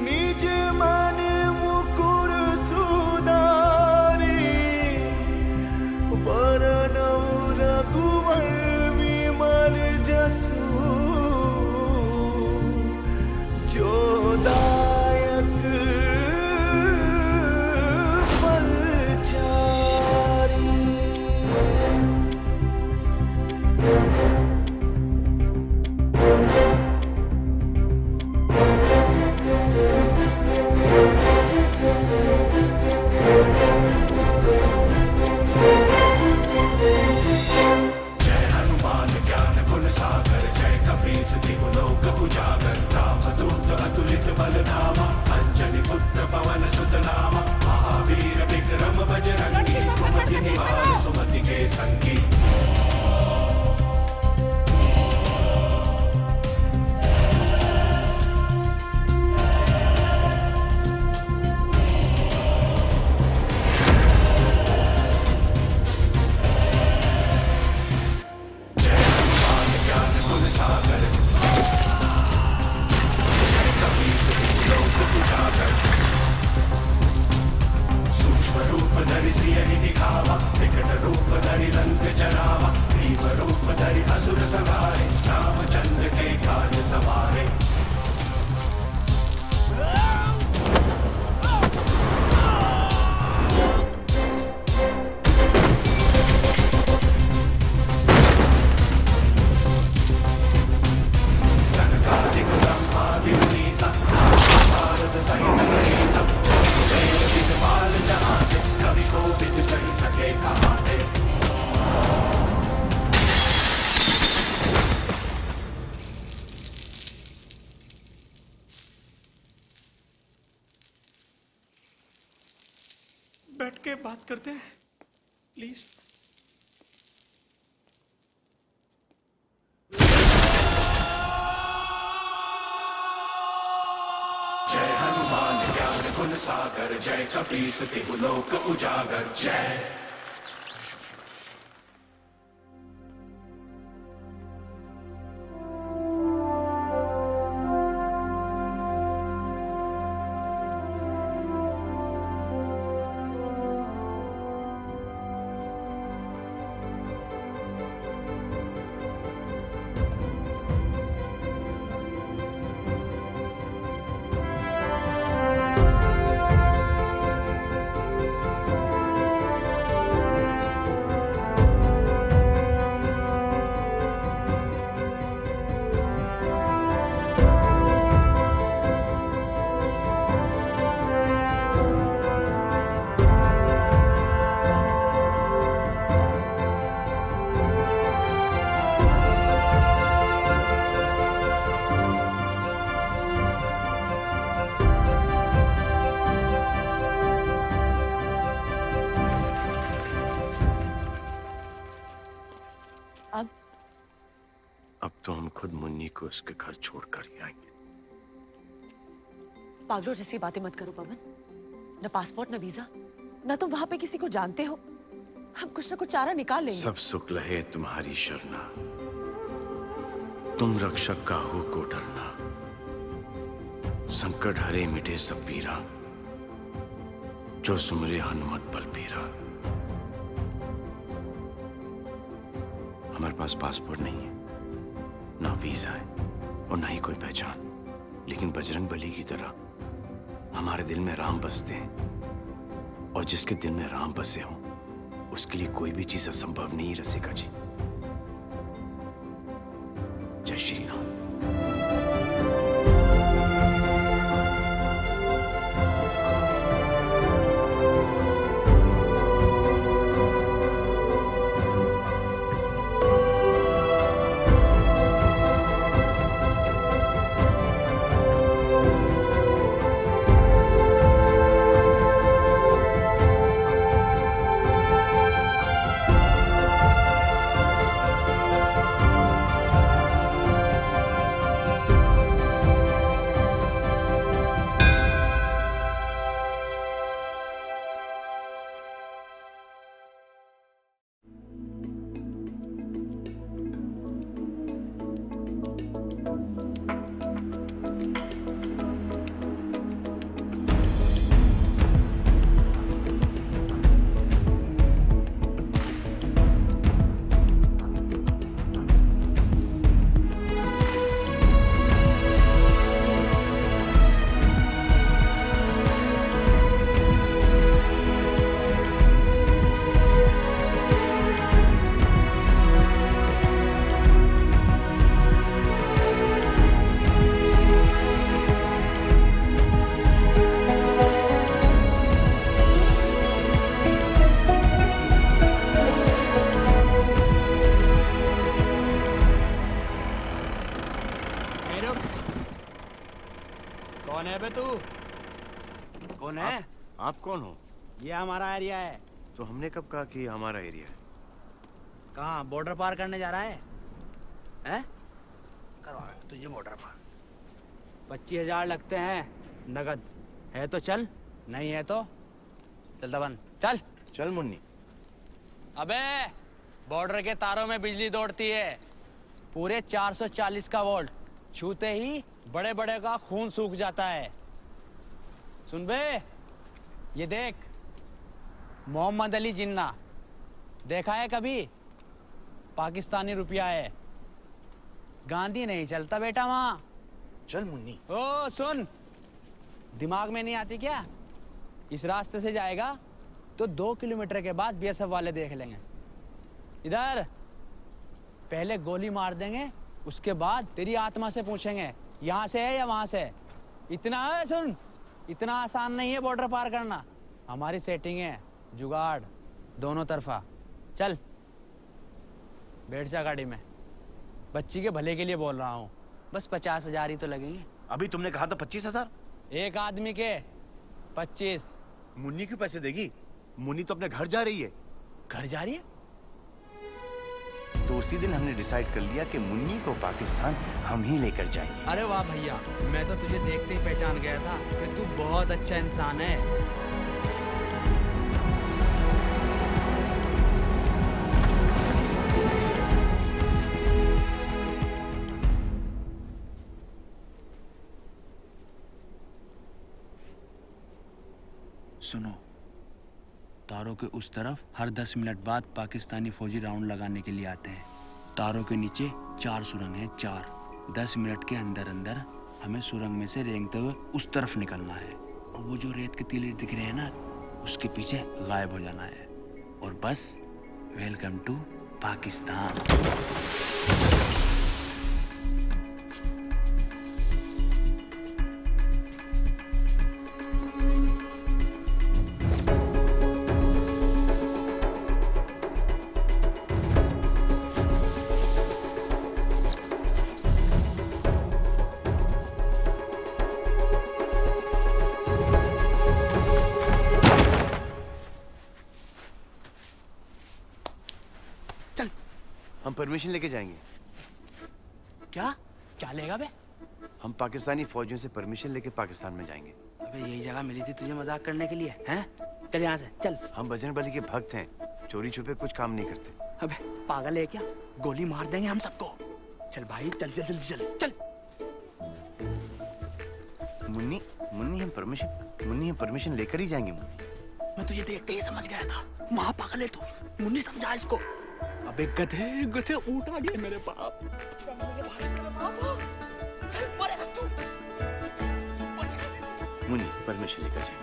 निज मन मुकुर सुधारी वरनौ रघुवर विमल जसु जो दायक फलचारी। जय हनुमान ज्ञान गुण सागर जय कपीस तिहु लोक उजागर रामदूत अतुलित बल धामा अंजनी पुत्र पवन सुत नामा महावीर विक्रम बजरंगी कुमति निवार सुमति के संगी। सूक्ष्म रूप धरि सियहि दिखावा विकट रूप धरि लंक जरावा भीम रूप धरि असुर संहारे रामचंद्र के काज सवारे। सनकादिक ब्रह्मादि मुनीसा नारद सहित गणेशा जय विद्वान जहाँ के कवि को विद कही सके कहाँ थे। बैठ के बात करते हैं प्लीज। जय हनुमान ज्ञान गुण सागर जय कपीस तिहु लोक उजागर जय। अब तो हम खुद मुन्नी को उसके घर छोड़कर ही आएंगे। पागलों जैसी बातें मत करो पवन। न पासपोर्ट न वीजा, न तुम वहां पे किसी को जानते हो। हम कुछ न कुछ चारा निकाल लेंगे। सब सुख लहे तुम्हारी शरणा, तुम रक्षक काहू को डरना। संकट हरे मिटे सब पीरा, जो सुमरे हनुमत बल पीरा। हम हमारे पास पासपोर्ट नहीं है, ना वीजा है और ना ही कोई पहचान, लेकिन बजरंग बली की तरह हमारे दिल में राम बसते हैं, और जिसके दिल में राम बसे हों उसके लिए कोई भी चीज असंभव नहीं रसिका जी। जय श्री राम। कौन है बे तू? कौन है? आप कौन हो? ये हमारा एरिया है। तो हमने कब कहा कि हमारा एरिया है? कहाँ बॉर्डर पार करने जा रहा है? हैं? करवा तुझे बॉर्डर पार 25,000 लगते हैं नगद। है तो चल, नहीं है तो चल दबन। चल चल मुन्नी। अबे बॉर्डर के तारों में बिजली दौड़ती है, पूरे 440 का वोल्ट, छूते ही बड़े बड़े का खून सूख जाता है। सुन बे, ये देख मोहम्मद अली जिन्ना, देखा है कभी? पाकिस्तानी रुपया है। गांधी नहीं चलता बेटा वहां। चल मुन्नी। ओ सुन, दिमाग में नहीं आती क्या? इस रास्ते से जाएगा तो 2 किलोमीटर के बाद बीएसएफ वाले देख लेंगे। इधर पहले गोली मार देंगे, उसके बाद तेरी आत्मा से पूछेंगे यहाँ से है या वहां से। इतना है सुन, इतना आसान नहीं है बॉर्डर पार करना। हमारी सेटिंग है, जुगाड़ दोनों तरफा। चल बैठ जा गाड़ी में, बच्ची के भले के लिए बोल रहा हूँ। बस 50,000 ही तो लगेंगे। अभी तुमने कहा था 25,000। एक आदमी के 25। मुन्नी क्यों पैसे देगी? मुन्नी तो अपने घर जा रही है। घर जा रही है? तो उसी दिन हमने डिसाइड कर लिया कि मुन्नी को पाकिस्तान हम ही लेकर जाएंगे। अरे वाह भैया, मैं तो तुझे देखते ही पहचान गया था कि तू बहुत अच्छा इंसान है। सुनो, तारों के उस तरफ हर 10 मिनट बाद पाकिस्तानी फौजी राउंड लगाने के लिए आते हैं। तारों के नीचे 4 सुरंग हैं, 4। 10 मिनट के अंदर अंदर हमें सुरंग में से रेंगते हुए उस तरफ निकलना है, और वो जो रेत के टीले दिख रहे हैं ना, उसके पीछे गायब हो जाना है। और बस वेलकम टू पाकिस्तान। हम परमिशन लेके जाएंगे। क्या क्या लेगा बे? हम पाकिस्तानी फौजियों से परमिशन लेके पाकिस्तान में जाएंगे। अबे यही जगह मिली थी तुझे मजाक करने के लिए, हैं? चल यहाँ से चल। हम बजरंग बली के भक्त हैं, चोरी छुपे कुछ काम नहीं करते। अबे पागल है क्या? गोली मार देंगे हम सबको। चल भाई चल जल्दी चल चल। मुन्नी मुन्नी हम परमिशन लेकर ही जाएंगे। मुन्नी मैं तुझे देखते ही समझ गया था, वहाँ पागल है तू। मुन्नी समझा इसको। अबे गधे गधे ऊँट आ गए मेरे बाप। मुन्नी परमिशन लेकर जाइए।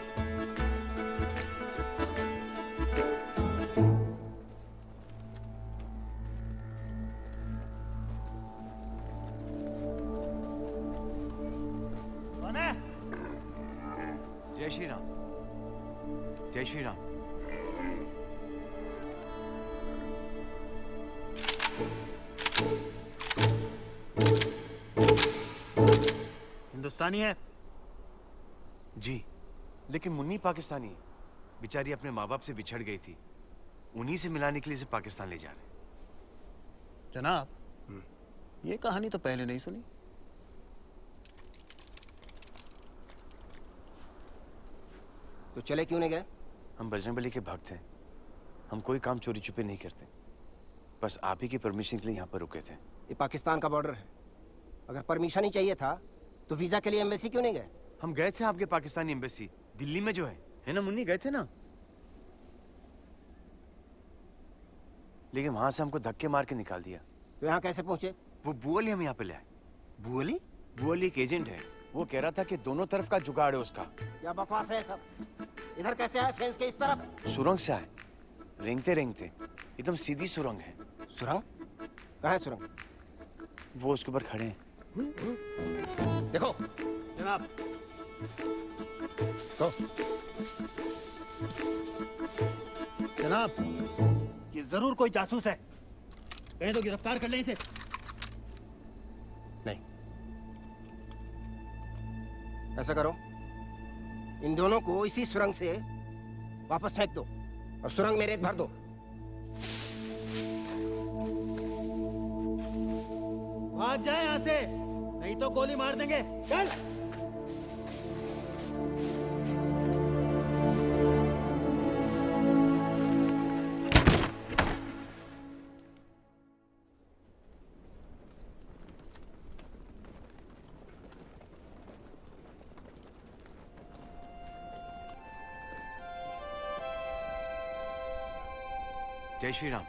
जय श्री राम। जय श्री राम। हिंदुस्तानी है जी, लेकिन मुन्नी पाकिस्तानी है। बेचारी अपने माँ बाप से बिछड़ गई थी, उन्हीं से मिलाने के लिए इसे पाकिस्तान ले जा रहे। जनाब, ये कहानी तो पहले नहीं सुनी। तो चले क्यों नहीं गए? हम बजरंगबली के भक्त हैं। हम कोई काम चोरी छुपे नहीं करते। बस आप ही की परमिशन के लिए यहाँ पर रुके थे। ये पाकिस्तान का बॉर्डर है। अगर परमिशन ही चाहिए था तो वीजा के लिए एम्बेसी क्यों नहीं गए? हम गए थे आपके पाकिस्तानी एम्बेसी, दिल्ली में जो है ना मुन्नी, गए थे ना। लेकिन वहां से हमको धक्के मार के निकाल दिया। तो यहाँ कैसे पहुंचे? वो बुअली हम यहाँ पे ले आए। बुअली? बुअली एक एजेंट है। वो कह रहा था कि दोनों तरफ का जुगाड़ है उसका। क्या बकवास है सब? इधर कैसे आए फेंस के इस तरफ? सुरंग से आए, रेंगते रेंगते। एकदम सीधी सुरंग है। सुरंग? कहाँ है सुरंग? वो उसके ऊपर खड़े हैं। देखो जनाब। तो जनाब, ये जरूर कोई जासूस है। कहीं तो गिरफ्तार कर लें इसे। नहीं, ऐसा करो, इन दोनों को इसी सुरंग से वापस फेंक दो और सुरंग में रेत भर दो। भाग जाए यहाँ से, नहीं तो गोली मार देंगे। चल। जय श्री राम।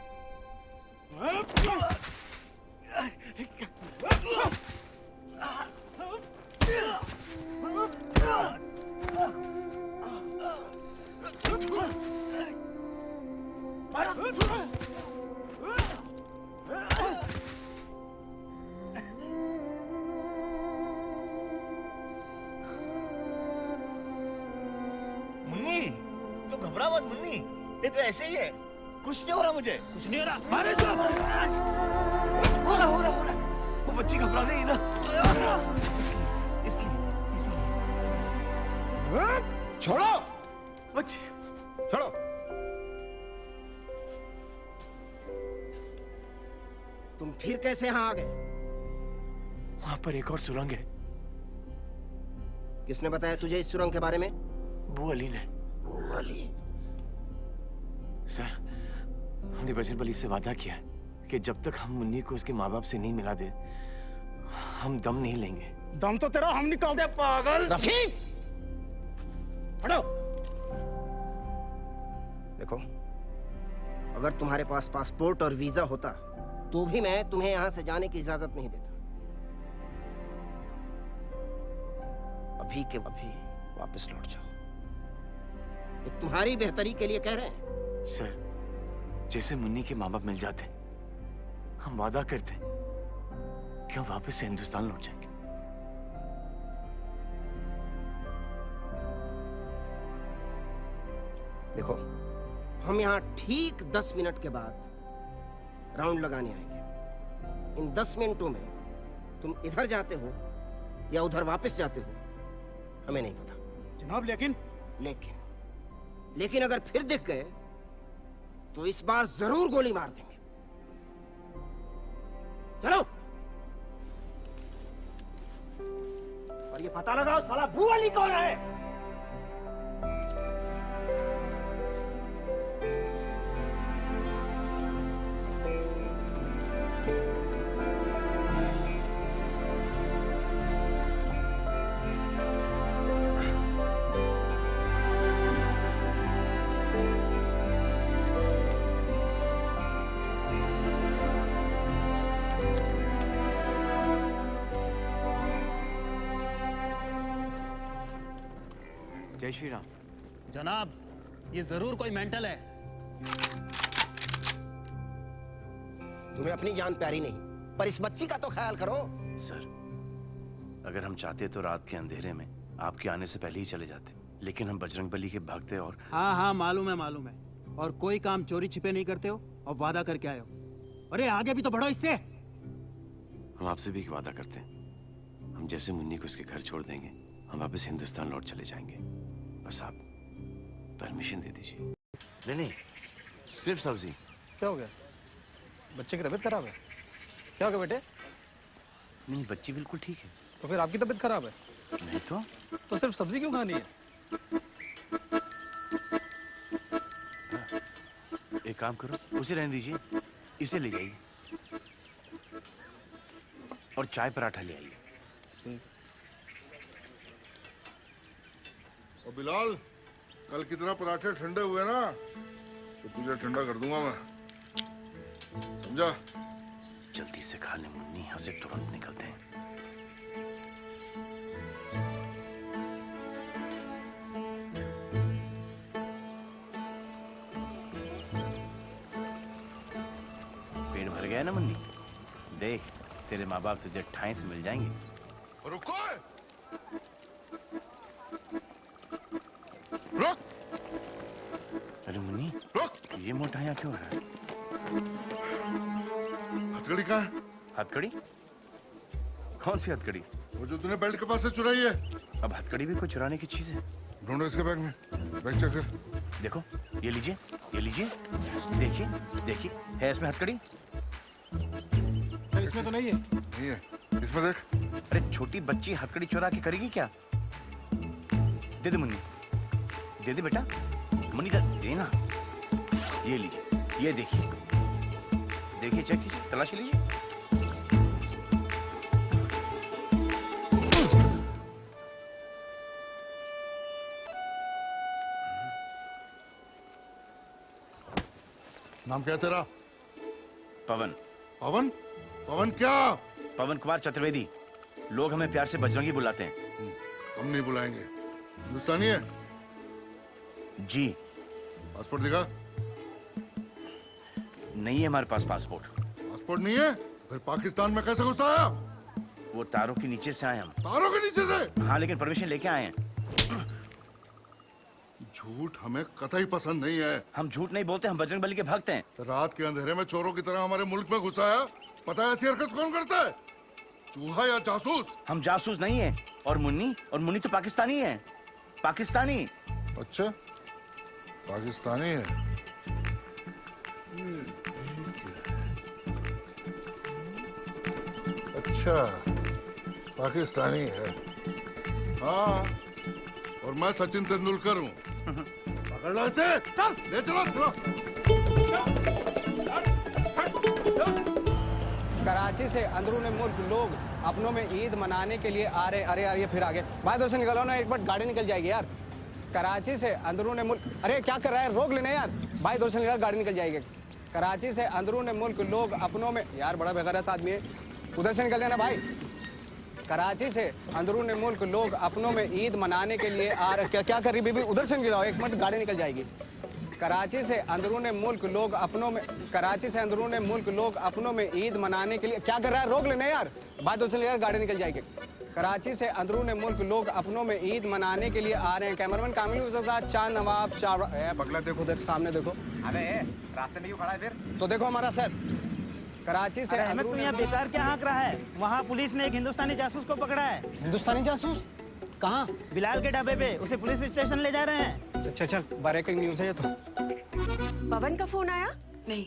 मुन्नी, तो घबरा मत मुन्नी, ये तो ऐसे ही है। कुछ नहीं हो रहा मुझे। कुछ नहीं हो रहा। मारे सब। हो रहा। वो बच्ची घबरा नहीं ना। इसलिए। छोड़ो बच्ची, छोड़ो। तुम फिर कैसे यहाँ आ गए? वहां पर एक और सुरंग है। किसने बताया तुझे इस सुरंग के बारे में? बुअली ने। बुअली? सर, हमने बजरंगबली से वादा किया है कि जब तक हम मुन्नी को उसके माँ बाप से नहीं मिला दे, हम दम नहीं लेंगे। दम तो तेरा हम निकाल दे पागल। रफीक, हटो। देखो, अगर तुम्हारे पास पासपोर्ट और वीजा होता तो भी मैं तुम्हें यहां से जाने की इजाजत नहीं देता। अभी के अभी वापस लौट जाओ। ये तुम्हारी बेहतरी के लिए कह रहे हैं। सर, जैसे मुन्नी के माँ बाप मिल जाते, हम वादा करते कि हम वापस से हिंदुस्तान लौट जाएंगे। देखो, हम यहाँ ठीक 10 मिनट के बाद राउंड लगाने आएंगे। इन 10 मिनटों में तुम इधर जाते हो या उधर वापस जाते हो, हमें नहीं पता। जनाब, लेकिन अगर फिर दिख गए तो इस बार जरूर गोली मार देंगे। चलो। और ये पता लगाओ साला बुअली कौन है। जय श्री राम। जनाब, ये जरूर कोई मेंटल है। तुम्हें अपनी जान प्यारी नहीं, पर इस बच्ची का तो ख्याल करो। सर, अगर हम चाहते तो रात के अंधेरे में आपके आने से पहले ही चले जाते, लेकिन हम बजरंगबली के भक्त हैं और हाँ हाँ मालूम है मालूम है। और कोई काम चोरी छिपे नहीं करते हो और वादा करके आए हो। अरे आगे भी तो बढ़ो इससे। हम आपसे भी एक वादा करते हैं, हम जैसे मुन्नी को इसके घर छोड़ देंगे हम वापस हिंदुस्तान लौट चले जाएंगे। बस आप परमिशन दे दीजिए। नहीं नहीं, सिर्फ सब्जी। क्या हो गया? बच्चे की तबीयत खराब है? क्या हो गया बेटे? नहीं, बच्ची बिल्कुल ठीक है। तो फिर आपकी तबीयत खराब है? नहीं तो सिर्फ सब्जी क्यों खानी है? एक काम करो, उसे रहने दीजिए, इसे ले जाइए और चाय पराठा ले आइए। और बिलाल, कल कितना पराठे ठंडे हुए ना, तो तुझे ठंडा कर दूंगा मैं, समझा? जल्दी से खा ले मुन्नी, यहाँ से तुरंत निकलते हैं। पेट भर गया ना मुन्नी? देख, तेरे माँ बाप तुझे ठाई से मिल जाएंगे। रुको! रुक! अरे मुन्नी, रुक! ये मोटा यहाँ क्यों हो रहा है? हथकड़ी कहाँ है? हथकड़ी? कौन सी हथकड़ी? वो जो तूने बेल्ट के पास से चुराई है। अब हथकड़ी भी कोई चुराने की चीज है? ढूंढो इसके बैग में, बैग चेक कर। देखो, ये लीजिए, ये लीजिए, देखिए, देखिए, है इसमें हथकड़ी? सर, इसमें तो नहीं है। नहीं है, इसमें देख। अरे छोटी बच्ची हथकड़ी चुरा के करेगी क्या? दे दे मुन्नी, दे दे बेटा, मुन्नी दे ना। ये लीजिए, ये देखिए, देखिए, चेक कीजिए, तलाशी लीजिए। नाम क्या है तेरा? पवन। पवन? पवन क्या? पवन कुमार चतुर्वेदी। लोग हमें प्यार से बजरंगी बुलाते हैं। हम नहीं बुलाएंगे। हिंदुस्तानी है? जी। पासपोर्ट दिखा। नहीं है हमारे पास पासपोर्ट। पासपोर्ट नहीं है? फिर पाकिस्तान में कैसे घुसा आया? वो तारों के नीचे से आए हम। तारों के नीचे से? हाँ, लेकिन परमिशन लेके आए हैं। झूठ हमें कतई पसंद नहीं है। हम झूठ नहीं बोलते, हम बजरंगबली के भक्त हैं। रात के अंधेरे में चोरों की तरह हमारे मुल्क में घुसा आया। पता है ऐसी हरकत कौन करता है? चूहा या जासूस? हम जासूस नहीं है। और मुन्नी तो पाकिस्तानी है। पाकिस्तानी। अच्छा, पाकिस्तानी है। अच्छा, पाकिस्तानी है। हाँ, और मैं सचिन तेंदुलकर हूँ। पकड़ लो इसे। चल, ले चलो। कराची से अंदरूनी मुल्क लोग अपनों में ईद मनाने के लिए आ रहे। अरे यार, ये फिर आगे भाई, उधर से निकलो ना, एक बार गाड़ी निकल जाएगी यार। कराची से अंदरूनी मुल्क, अरे क्या कर रहा है, रोक लेना यार भाई, उधर से निकल, गाड़ी निकल जाएगी। कराची से अंदरूनी मुल्क लोग अपनों में, यार बड़ा बेगैरत आदमी है, उधर से निकल जाना भाई। कराची से अंदरूनी मुल्क लोग अपनों में ईद मनाने के लिए आ रहे। क्या कर रही बीबी, उधर से निकल जाओ, एक मिनट, गाड़ी निकल जाएगी। कराची से अंदरूनी मुल्क लोग अपनों में, कराची से अंदरूनी मुल्क लोग अपनों में ईद मनाने के लिए, क्या कर रहा है, रोक लेना यार भाई, उधर से यार गाड़ी निकल जाएगी। कराची से अंदरूनी मुल्क लोग अपनों में ईद मनाने के लिए आ रहे हैं। कैमरामैन कामिल के साथ चांद नवाब चावड़ा। पगला देखो, देख सामने देखो। अबे रास्ते में क्यों खड़ा है फिर? तो देखो हमारा सर, कराची से अहमद, तुम यहाँ बेकार क्या हाँक रहा है? वहाँ पुलिस ने एक हिंदुस्तानी जासूस को पकड़ा है। हिंदुस्तानी जासूस? कहाँ? बिलाल के ढाबे पे, उसे पुलिस स्टेशन ले जा रहे हैं। अच्छा अच्छा, ब्रेकिंग न्यूज है ये तो। पवन का फोन आया? नहीं,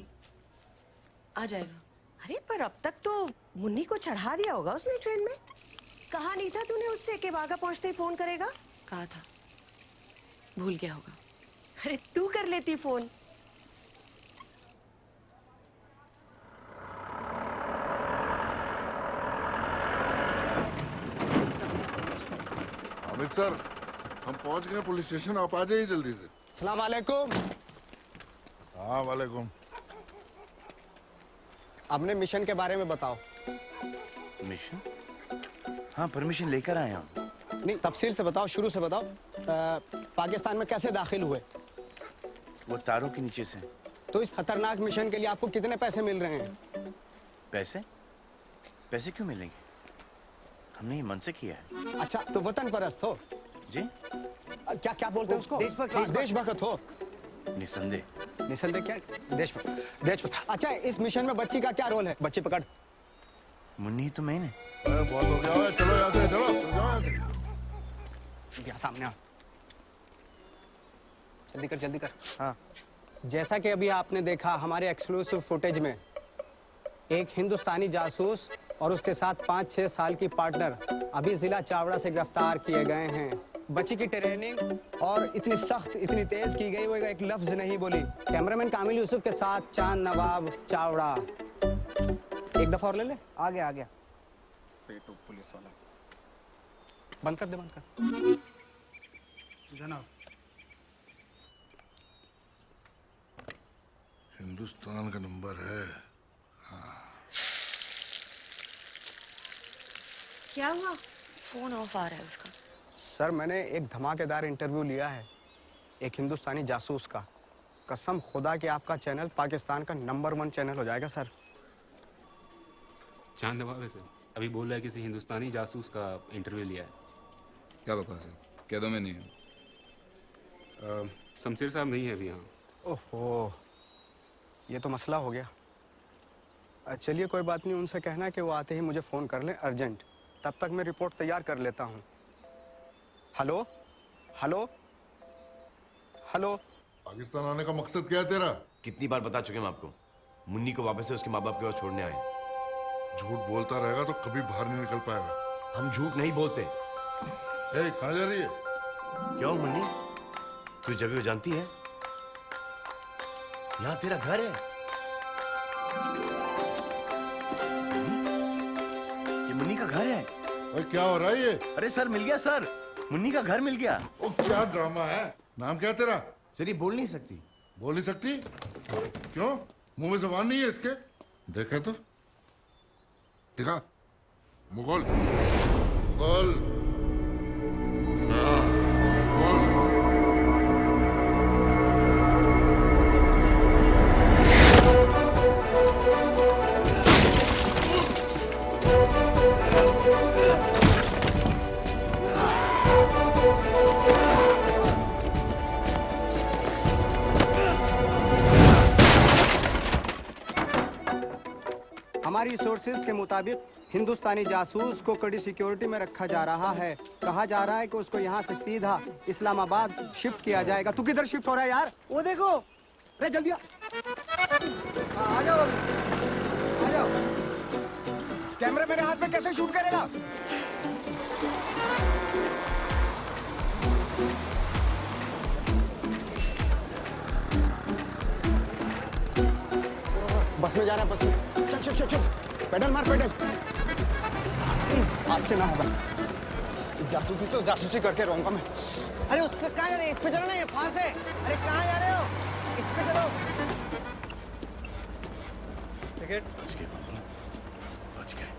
आ जाएगा। अरे पर अब तक तो मुन्नी को चढ़ा दिया होगा उसने ट्रेन में। कहा नहीं था तूने उससे कि बागा पहुंचते ही फोन करेगा? कहा था, भूल गया होगा। अरे तू कर लेती फोन। हामिद सर, हम पहुंच गए पुलिस स्टेशन, आप आ जाइए जल्दी से। सलाम वालेकुम। हाँ वालेकुम। अपने मिशन के बारे में बताओ। मिशन? हाँ, परमिशन लेकर आए हम। नहीं, तफसील से बताओ, शुरू से बताओ। पाकिस्तान में कैसे दाखिल हुए? वो तारों के नीचे से। तो इस खतरनाक मिशन के लिए आपको कितने पैसे मिल रहे हैं? पैसे? पैसे क्यों मिलेंगे? हमने ये मन से किया है। अच्छा, तो वतन परस्त हो? जी? क्या क्या बोलते हैं उसको? देशभक्त हो? निसंदेह। निसंदेह क्या? देशभक्त। अच्छा, इस मिशन में बच्ची का क्या रोल है? बच्ची पकड़। मुन्नी तो मैंने। बहुत हो गया है, चलो यहाँ से, चलो जाओ यहाँ से। यहाँ सामने आ। जल्दी कर, जल्दी कर। हाँ। जैसा कि अभी आपने देखा हमारे एक्सक्लूसिव फुटेज में, एक हिंदुस्तानी जासूस और उसके साथ 5-6 साल की पार्टनर अभी जिला चावड़ा से गिरफ्तार किए गए हैं। बच्ची की ट्रेनिंग और इतनी सख्त, इतनी तेज की गई, वो एक लफ्ज नहीं बोली। कैमरामैन कामिल यूसुफ के साथ चांद नवाब चावड़ा। एक दफा और ले ले। आ गया। पेटू पुलिस वाला। बंद कर दे, बंद कर। जनाब। हिंदुस्तान का नंबर है। हाँ। क्या हुआ? फोन ऑफ आ रहा है उसका। सर, मैंने एक धमाकेदार इंटरव्यू लिया है एक हिंदुस्तानी जासूस का। कसम खुदा कि आपका चैनल पाकिस्तान का नंबर 1 चैनल हो जाएगा सर। चांद नवाब है सर, अभी बोल रहा है किसी हिंदुस्तानी जासूस का इंटरव्यू लिया है। क्या बकवास है? कह दो मैं नहीं हूँ। शमशेर साहब नहीं है अभी यहाँ। ओहो, ये तो मसला हो गया। चलिए कोई बात नहीं, उनसे कहना कि वो आते ही मुझे फ़ोन कर लें अर्जेंट। तब तक मैं रिपोर्ट तैयार कर लेता हूँ। Hello hello hello. पाकिस्तान आने का मकसद क्या है तेरा? कितनी बार बता चुके हम आपको, मुन्नी को वापस से उसके माँ बाप के पास छोड़ने आए। झूठ बोलता रहेगा तो कभी बाहर नहीं निकल पाएगा। हम झूठ नहीं बोलते। कहाँ जा रही है? क्यों मुन्नी, तू जगह जानती है? यहाँ तेरा घर है। ये मुन्नी का घर है। अरे क्या हो रहा है ये? अरे सर, मिल गया सर, मुन्नी का घर मिल गया। ओ क्या ड्रामा है। नाम क्या है तेरा? सर ये बोल नहीं सकती। बोल नहीं सकती? क्यों? मुंह में जबान नहीं है इसके? देखे तो देखा, मुगल मुगल। हाँ, मुगल। हमारी सोर्सेज के मुताबिक हिंदुस्तानी जासूस को कड़ी सिक्योरिटी में रखा जा रहा है। कहा जा रहा है कि उसको यहाँ से सीधा इस्लामाबाद शिफ्ट किया जाएगा। तू किधर शिफ्ट हो रहा है यार? वो देखो। अरे जल्दी आ जाओ, आ जाओ। कैमरे मेरे हाथ में कैसे शूट करेगा? बस में जा रहा है, बस में। चल चल चल चल, पेडल मार, पेडल। आपसे ना होगा। जासूसी तो जासूसी करके रहूंगा मैं। अरे उस पे कहाँ जा रहे हैं? इस पे चलो ना, ये फांस है। अरे कहाँ जा रहे हो? इस पे चलो। टिकट। बच गए, बच गए।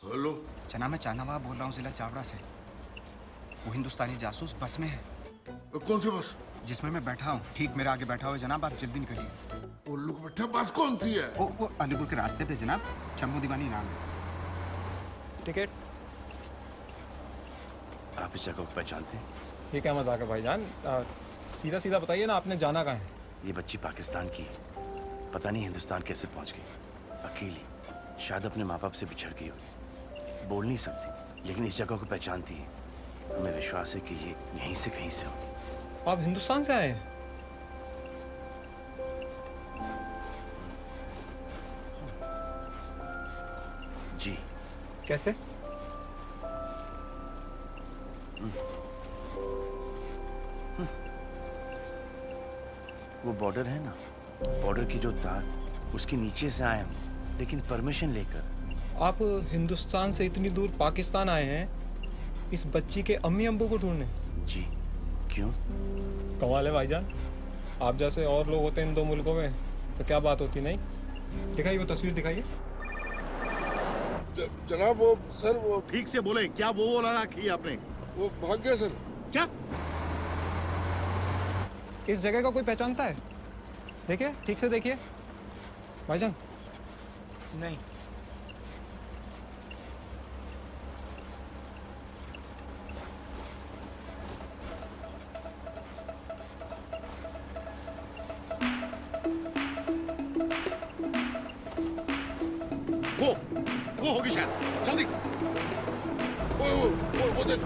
हेलो जना, मैं चांदनवाब बोल रहा हूँ जिला चावड़ा से। वो हिंदुस्तानी जासूस बस में है। कौन सी बस? जिसमें मैं बैठा हूँ, ठीक मेरे आगे बैठा हुआ है जनाब। आप जल्दी निकलिए। उल्लू को बैठा बस कौन सी है? वो अलीपुर के रास्ते पे जनाब, चम्मू दीवानी नाम है। टिकट। आप इस जगह को पहचानते हैं? ये क्या मजाक है भाईजान? सीधा सीधा बताइए ना, आपने जाना कहाँ है? ये बच्ची पाकिस्तान की है। पता नहीं हिंदुस्तान कैसे पहुंच गई। अकेली, शायद अपने माँ बाप से बिछड़ गई होगी। बोल नहीं सकती, लेकिन इस जगह को पहचानती है। हमें विश्वास है कि ये यहीं से कहीं से होगी। आप हिंदुस्तान से आए हैं? जी। कैसे? वो बॉर्डर है ना, बॉर्डर की जो तार, उसके नीचे से आए हम, लेकिन परमिशन लेकर। आप हिंदुस्तान से इतनी दूर पाकिस्तान आए हैं इस बच्ची के अम्मी अब्बू को ढूंढने? जी। क्यों? कमाल है भाईजान, आप जैसे और लोग होते हैं इन दो मुल्कों में तो क्या बात होती। नहीं दिखाइए वो तस्वीर, दिखाइए। जनाब वो सर वो ठीक से बोले, क्या वो वाला रखी है आपने? वो भाग गया सर। क्या? इस जगह का कोई पहचानता है? देखिए, ठीक से देखिए भाईजान। नहीं। वो होगी शायद। जल्दी। वो देख।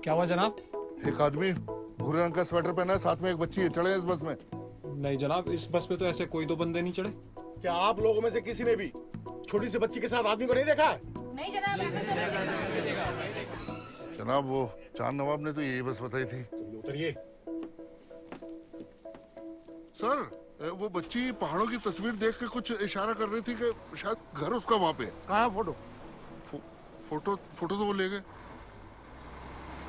क्या हुआ जनाब? एक आदमी भूरे रंग का स्वेटर पहना है, साथ में एक बच्ची है, चढ़े इस बस में? नहीं जनाब, इस बस पे तो ऐसे कोई दो बंदे नहीं चढ़े। क्या आप लोगों में से किसी ने भी छोटी सी बच्ची के साथ आदमी को नहीं देखा है? नहीं जनाब, ऐसा तो नहीं। जनाब वो चांद नवाब ने तो यही बस बताई थी। उतरिए। सर वो बच्ची पहाड़ों की तस्वीर देख के कुछ इशारा कर रही थी कि शायद घर उसका वहाँ पे। कहाँ है फोटो? फोटो तो वो ले गए।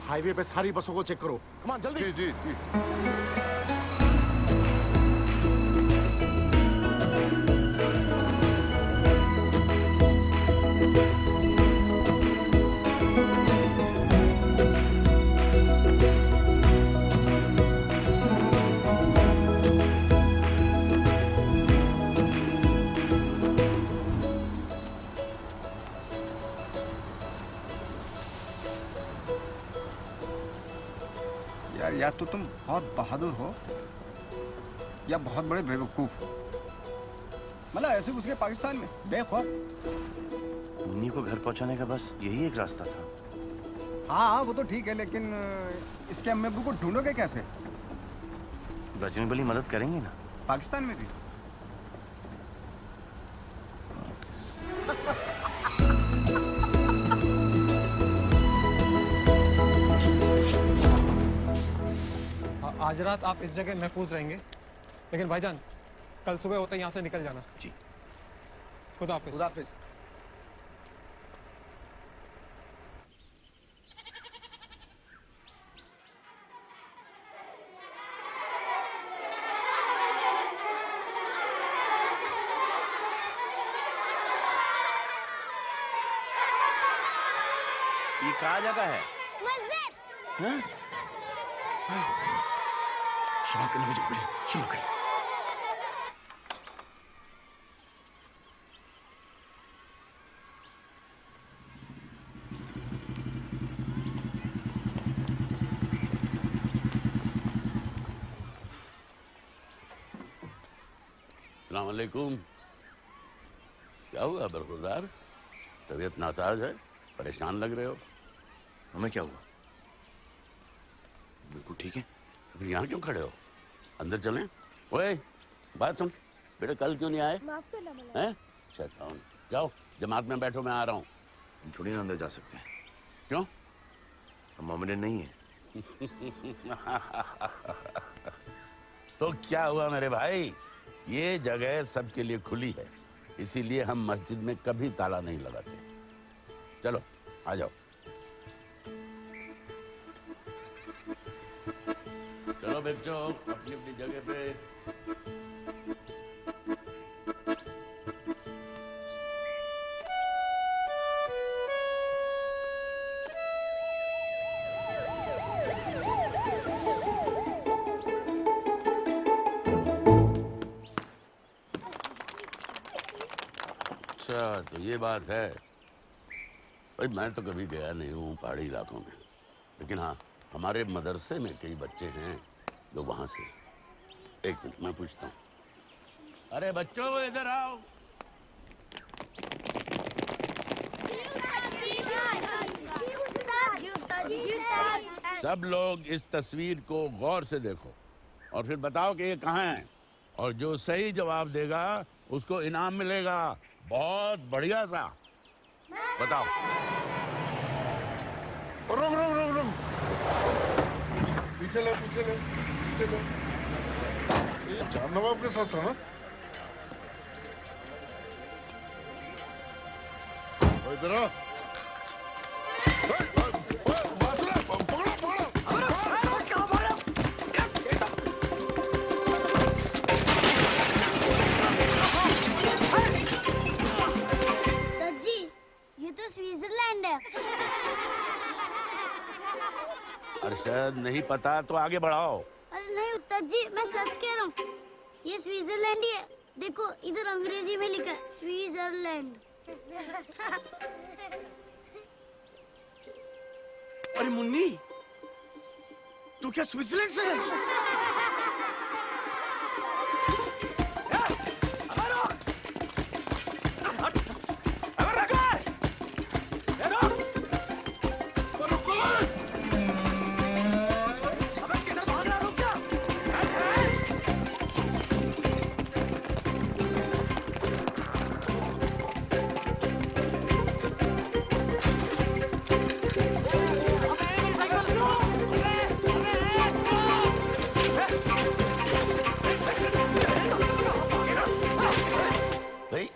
हाईवे पे सारी बसों को चेक करो। कमान जल्दी। जी जी जी। या तो तुम बहुत बहादुर हो या बहुत बड़े बेवकूफ हो। मतलब ऐसे घुस गए पाकिस्तान में बेखौफ। मुन्नी को घर पहुंचाने का बस यही एक रास्ता था। हाँ वो तो ठीक है, लेकिन इसके अम्मी अब्बू को ढूंढोगे कैसे? बजरंग बली मदद करेंगे ना? पाकिस्तान में भी? आज रात आप इस जगह महफूज रहेंगे, लेकिन भाईजान कल सुबह होते यहाँ से निकल जाना। जी। खुदा हाफिज। खुदा हाफिज। ये कहाँ जगह है? मस्जिद। क्षमा करना मुझे, क्षमा कर। अस्सलाम वालेकुम। क्या हुआ बरखुरदार? तबीयत नासाज है, परेशान लग रहे हो। हमें क्या हुआ? बिल्कुल ठीक है। फिर यहाँ क्यों खड़े हो? अंदर चलें? ओए बात सुन, बेटा कल क्यों नहीं आए? हैं? शैतान, जाओ जमात में बैठो, मैं आ रहा हूँ। हम थोड़ी ना अंदर जा सकते हैं। क्यों? हम मोमेडन नहीं है। तो क्या हुआ मेरे भाई, ये जगह सबके लिए खुली है, इसीलिए हम मस्जिद में कभी ताला नहीं लगाते। चलो आ जाओ। चलो बच्चों अपनी अपनी जगह पे। अच्छा तो ये बात है भाई। मैं तो कभी गया नहीं हूँ पहाड़ी इलाकों में, लेकिन हाँ हमारे मदरसे में कई बच्चे हैं जो वहां से। एक मिनट मैं पूछता हूँ। अरे बच्चों इधर आओ। सब लोग इस तस्वीर को गौर से देखो और फिर बताओ कि ये कहाँ है, और जो सही जवाब देगा उसको इनाम मिलेगा, बहुत बढ़िया सा। बताओ। रुक रुक रुक रुक, पीछे लो पीछे लो पीछे लो। ये चांद नवाब के साथ था ना? इधर आओ। दादी, ये तो स्विट्जरलैंड है। अरशद नहीं पता तो आगे बढ़ाओ। अरे नहीं उस्ताद जी, मैं सच कह रहा हूँ, ये स्विट्जरलैंड ही है। देखो इधर अंग्रेजी में लिखा है स्विट्जरलैंड। अरे मुन्नी, तू क्या स्विट्जरलैंड से है?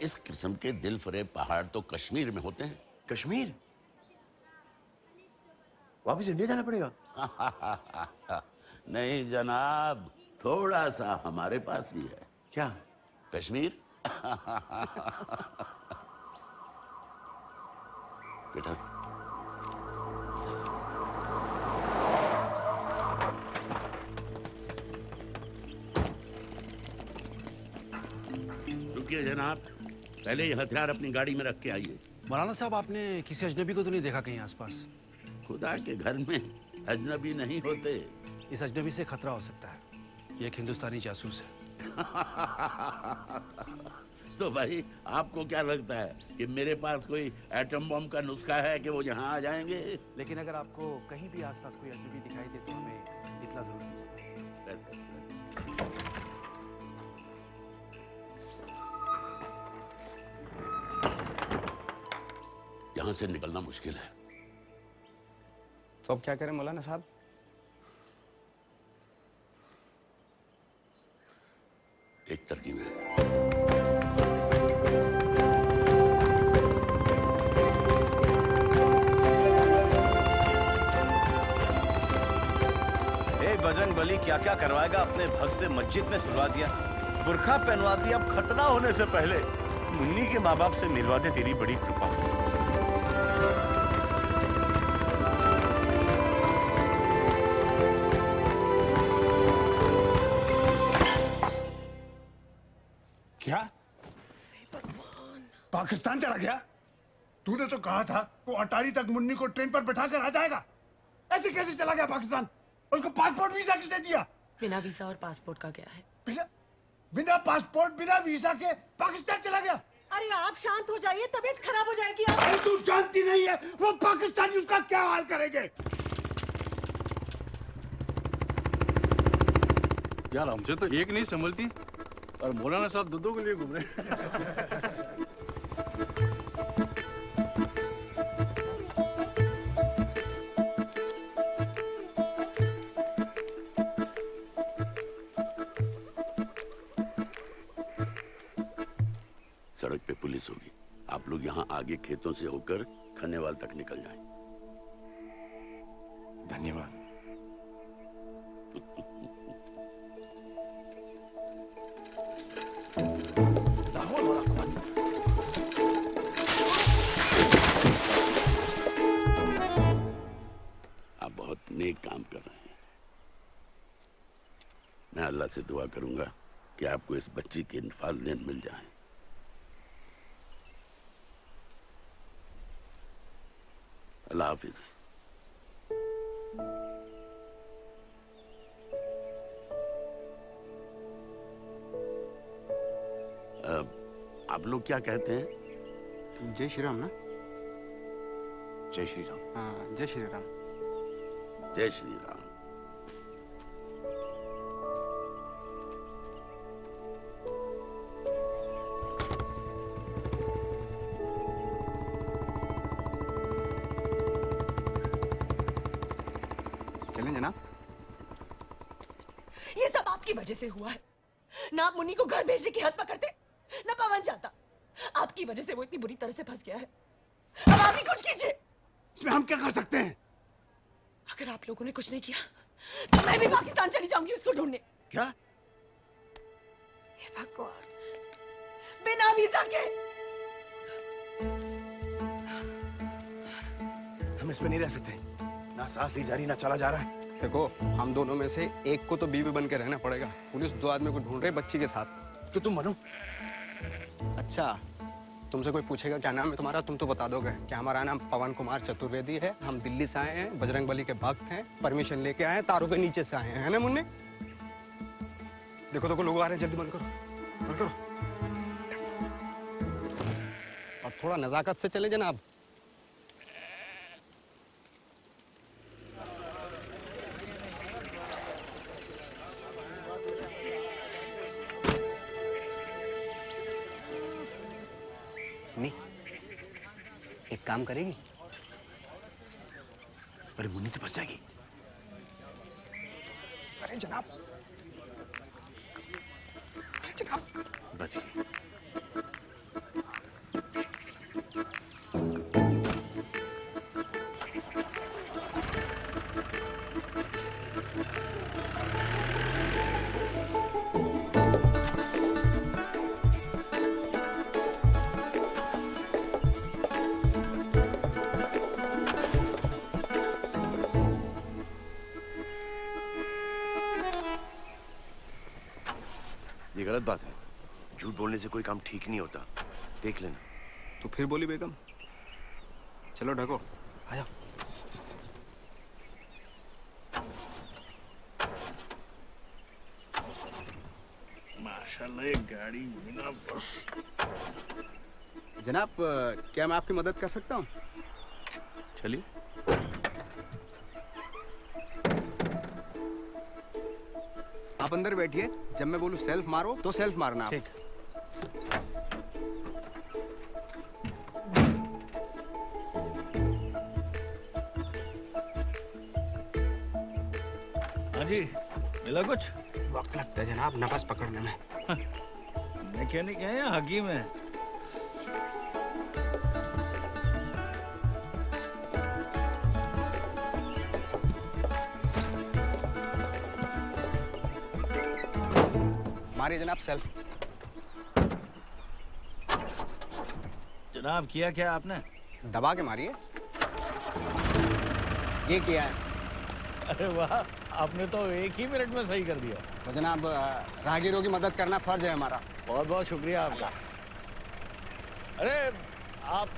इस किस्म के दिल फरेब पहाड़ तो कश्मीर में होते हैं। कश्मीर? वापिस इंडिया जाना पड़ेगा? नहीं जनाब, थोड़ा सा हमारे पास भी है। क्या? कश्मीर। बेटा रुकिए जनाब, पहले ये हथियार अपनी गाड़ी में रख के आइए। मौलाना साहब, आपने किसी अजनबी को तो नहीं देखा कहीं आसपास? खुदा के घर में अजनबी नहीं होते। इस अजनबी से खतरा हो सकता है। ये एक हिंदुस्तानी जासूस है। तो भाई आपको क्या लगता है कि मेरे पास कोई एटम बम का नुस्खा है कि वो यहाँ आ जाएंगे? लेकिन अगर आपको कहीं भी आसपास कोई अजनबी दिखाई दे तो हमें इत्तला जरूर कीजिए। यहाँ से निकलना मुश्किल है। तो अब क्या करें मौलाना साहब? एक तरकीब है। बजरंग बली क्या क्या करवाएगा अपने भक्त से। मस्जिद में सुलवा दिया, बुरखा पहनवा दिया, अब खतना होने से पहले मुन्नी के माँ बाप से मिलवा दे, तेरी बड़ी कृपा। क्या? पाकिस्तान चला गया? तूने तो कहा था वो अटारी तक मुन्नी को ट्रेन पर बैठा कर आ जाएगा। ऐसे कैसे चला गया पाकिस्तान? उसको पासपोर्ट वीजा किसने दिया? बिना वीजा और पासपोर्ट का गया है। बिना पासपोर्ट बिना वीजा के पाकिस्तान चला गया? अरे आप शांत हो जाइए, तबीयत खराब हो जाएगी। अरे तू जानती नहीं है वो पाकिस्तानी उसका क्या हाल करेंगे? यार हमसे तो एक नहीं संभलती और मौलाना साहब दो के लिए घूम रहे। सड़क पे पुलिस होगी, आप लोग यहाँ आगे खेतों से होकर खन्नेवाल तक निकल जाएं। धन्यवाद। आप बहुत नेक काम कर रहे हैं। मैं अल्लाह से दुआ करूंगा कि आपको इस बच्ची के वालिदैन मिल जाएं। अल्लाह हाफिज। आप लोग क्या कहते हैं? जय श्री राम ना? जय श्री राम। हाँ, जय श्री राम। जय श्री राम। चलें जनाब? ये सब आपकी वजह से हुआ है। ना आप मुन्नी को घर भेजने की हद पकड़ते, ना पवन जाता। आपकी वजह से वो इतनी बुरी तरह से फंस गया है। अब आप ही कुछ कीजिए। इसमें हम क्या कर सकते हैं? अगर आप लोगों ने कुछ नहीं किया तो मैं भी पाकिस्तान चली जाऊंगी उसको ढूंढने। क्या? हे भगवान, बिना वीजा के। हम इसमें नहीं रह सकते, ना सांस ली जा रही ना चला जा रहा है। देखो, हम दोनों में से एक को तो बीवी बन के रहना पड़ेगा। पुलिस 2 आदमी को ढूंढ रही बच्ची के साथ। तो तुम बनो। अच्छा, तुमसे कोई पूछेगा क्या नाम है तुम्हारा, तुम तो बता दोगे कि हमारा नाम पवन कुमार चतुर्वेदी है, हम दिल्ली से आए हैं, बजरंगबली के भक्त हैं, परमिशन लेके आए हैं, तारों के नीचे से आए हैं, है ना मुन्ने? देखो देखो लोग आ रहे हैं, जल्दी बंद करो, बंद करो। और थोड़ा नजाकत से चले जनाब। नहीं, एक काम करेगी? अरे मुन्नी तो बच जाएगी। अरे जनाब, अरे जनाब, बच गई। ये गलत बात है, झूठ बोलने से कोई काम ठीक नहीं होता, देख लेना। तो फिर बोली बेगम, चलो ढको, आ जाओ। माशाल्लाह, ये गाड़ी बिना बस। जनाब, क्या मैं आपकी मदद कर सकता हूँ? चलिए। आप अंदर बैठिए, जब मैं बोलूँ सेल्फ मारो तो सेल्फ मारना। ठीक। हाँ जी, मिला कुछ? वक्त लगता है जनाब नफस पकड़ने में। मैकेनिक है या हकीम है? मारिए जनाब सेल्फ। जनाब, किया क्या आपने? दबा के मारिए। ये किया है। अरे वाह, आपने तो 1 ही मिनट में सही कर दिया। तो जनाब, राहगीरों की मदद करना फर्ज है हमारा। बहुत बहुत शुक्रिया आपका। अरे आप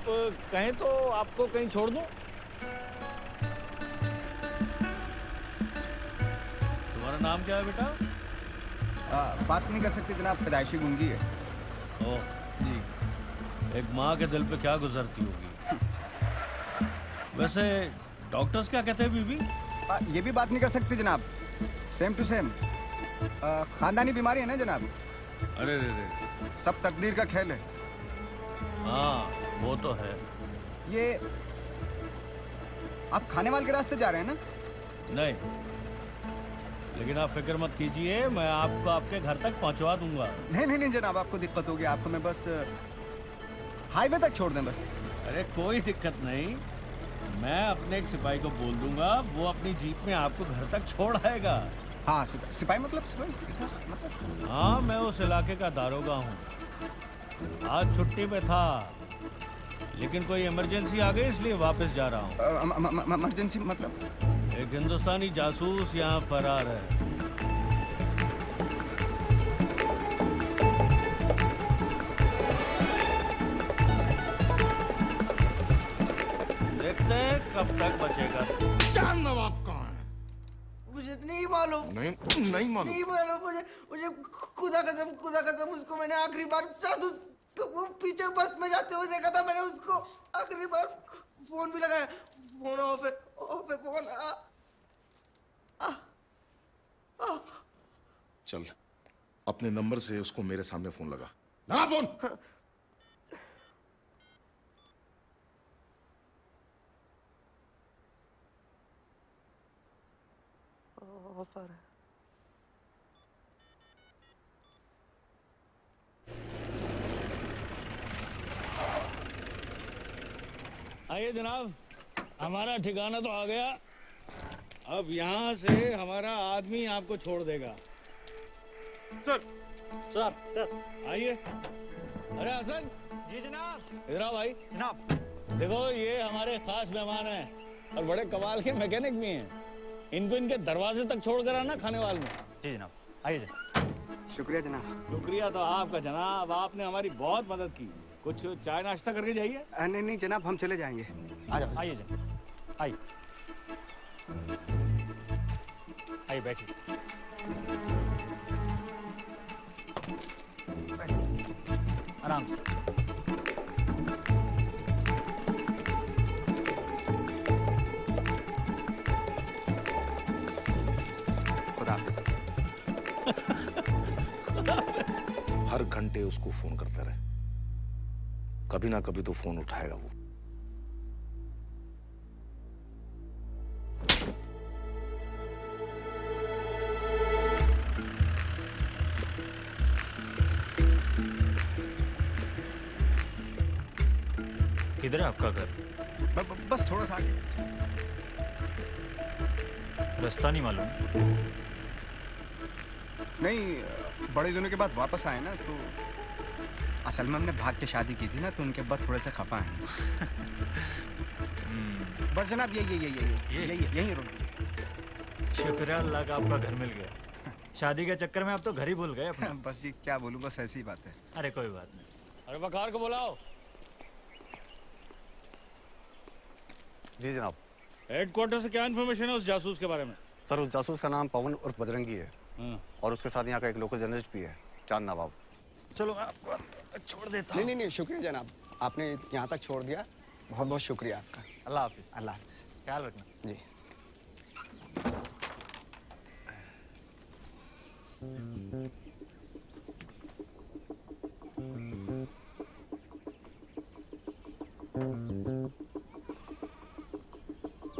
कहें तो आपको कहीं छोड़ दूं? तुम्हारा नाम क्या है बेटा? बात नहीं कर सकते जनाब, पैदाइशी गूंगी है। ओह जी। एक माँ के दिल पे क्या गुजरती होगी। वैसे डॉक्टर्स क्या कहते हैं बीबी? ये भी बात नहीं कर सकते जनाब, सेम टू सेम। खानदानी बीमारी है ना जनाब। अरे रे रे, सब तकदीर का खेल है। हाँ वो तो है। ये आप खानेवाल के रास्ते जा रहे हैं ना? नहीं, लेकिन आप फिक्र मत कीजिए, मैं आपको आपके घर तक पहुंचवा दूंगा। नहीं नहीं नहीं जनाब, आपको दिक्कत होगी, आपको मैं बस हाईवे तक छोड़ दें बस। अरे कोई दिक्कत नहीं, मैं अपने एक सिपाही को बोल दूंगा, वो अपनी जीप में आपको घर तक छोड़ आएगा। हाँ सिपाही मतलब सिपाही? हाँ, मैं उस इलाके का दारोगा हूँ। आज छुट्टी पे था, लेकिन कोई इमरजेंसी आ गई इसलिए वापस जा रहा हूँ। इमरजेंसी मतलब? एक हिंदुस्तानी जासूस यहाँ फरार है। देखते हैं कब तक बचेगा। जान नवाब कहाँ है? मुझे नहीं मालूम। नहीं मालूम? नहीं मालूम मुझे खुदा कसम उसको मैंने आखिरी बार जासूस तो वो पीछे बस में जाते हुए देखा था मैंने उसको आखिरी बार। फोन भी लगाया, फोन ऑफ है फोन। चल, अपने नंबर से उसको मेरे सामने फोन लगा फोन। ऑफर है। आइए जनाब, हमारा ठिकाना तो आ गया। अब यहाँ से हमारा आदमी आपको छोड़ देगा। सर आइए। अरे हसन। जी जनाब। इधर आओ भाई। जनाब। देखो ये हमारे खास मेहमान हैं और बड़े कमाल के मैकेनिक भी हैं। इनको इनके दरवाजे तक छोड़ कर आना खाने वाले में। जी जनाब, आइए जनाब। शुक्रिया जनाब। शुक्रिया तो आपका जनाब, आपने हमारी बहुत मदद की। कुछ चाय नाश्ता करके जाइए। नहीं जनाब, हम चले जाएंगे। आ जाओ। आइए जनाब, आइए आइए बैठिए। आराम से। हर घंटे उसको फोन करते रहे, कभी ना कभी तो फोन उठाएगा वो। किधर है आपका घर? बस थोड़ा सा आगे। रास्ता नहीं मालूम? नहीं, बड़े दिनों के बाद वापस आए ना, तो असल में हमने भाग के शादी की थी ना, तो उनके बाद थोड़े से खफा हैं। बस जनाब यही रुक गए। शुक्र है अल्लाह का आपका घर मिल गया। शादी के चक्कर में आप तो घर ही भूल गए अपना। बस जी क्या बोलूं, बस ऐसी ही बात है। अरे कोई बात नहीं। अरे वकार को बुलाओ। जी जनाब। हेडक्वार्टर से क्या इन्फॉर्मेशन है उस जासूस के बारे में? सर उस जासूस का नाम पवन उर्फ बजरंगी है और उसके साथ यहाँ का एक लोकल जर्नलिस्ट भी है, चांद नवाब। चलो मैं आपको छोड़ देता हूँ। नहीं शुक्रिया जनाब, आपने यहाँ तक छोड़ दिया, बहुत बहुत शुक्रिया आपका। अल्लाह हाफिज। अल्लाह हाफिज। ख्याल रखना। जी।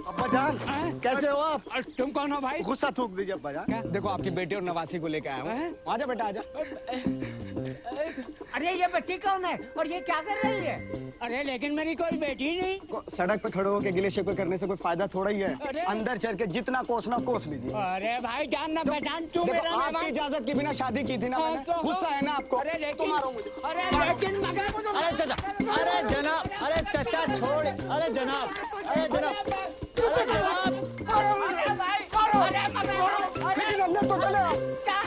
अब्बा जान, कैसे हो आप? तुम कौन हो भाई? गुस्सा थूक दीजिए अब्बा जान। देखो आपकी बेटी और नवासी को लेके आया हूँ। आजा बेटा आजा। अरे ये बच्ची कौन है और ये क्या कर रही है? अरे लेकिन मेरी कोई बेटी नहीं। सड़क पे खड़े होकर गिले शिकवे करने से कोई फायदा थोड़ा ही है। अंदर चल के जितना कोसना कोस लीजिए। अरे भाई जान ना पहचान तू देखो, मेरा आपकी इजाजत के बिना शादी की थी ना मैंने। गुस्सा है ना आपको? अरे लेकिन मारो मुझे। अरे लेकिन मगर अरे चाचा, अरे जनाब, अरे चाचा छोड़, अरे जनाब, अरे जनाब, अरे जनाब, अरे भाई, अरे मगर, लेकिन अंदर तो चले आप,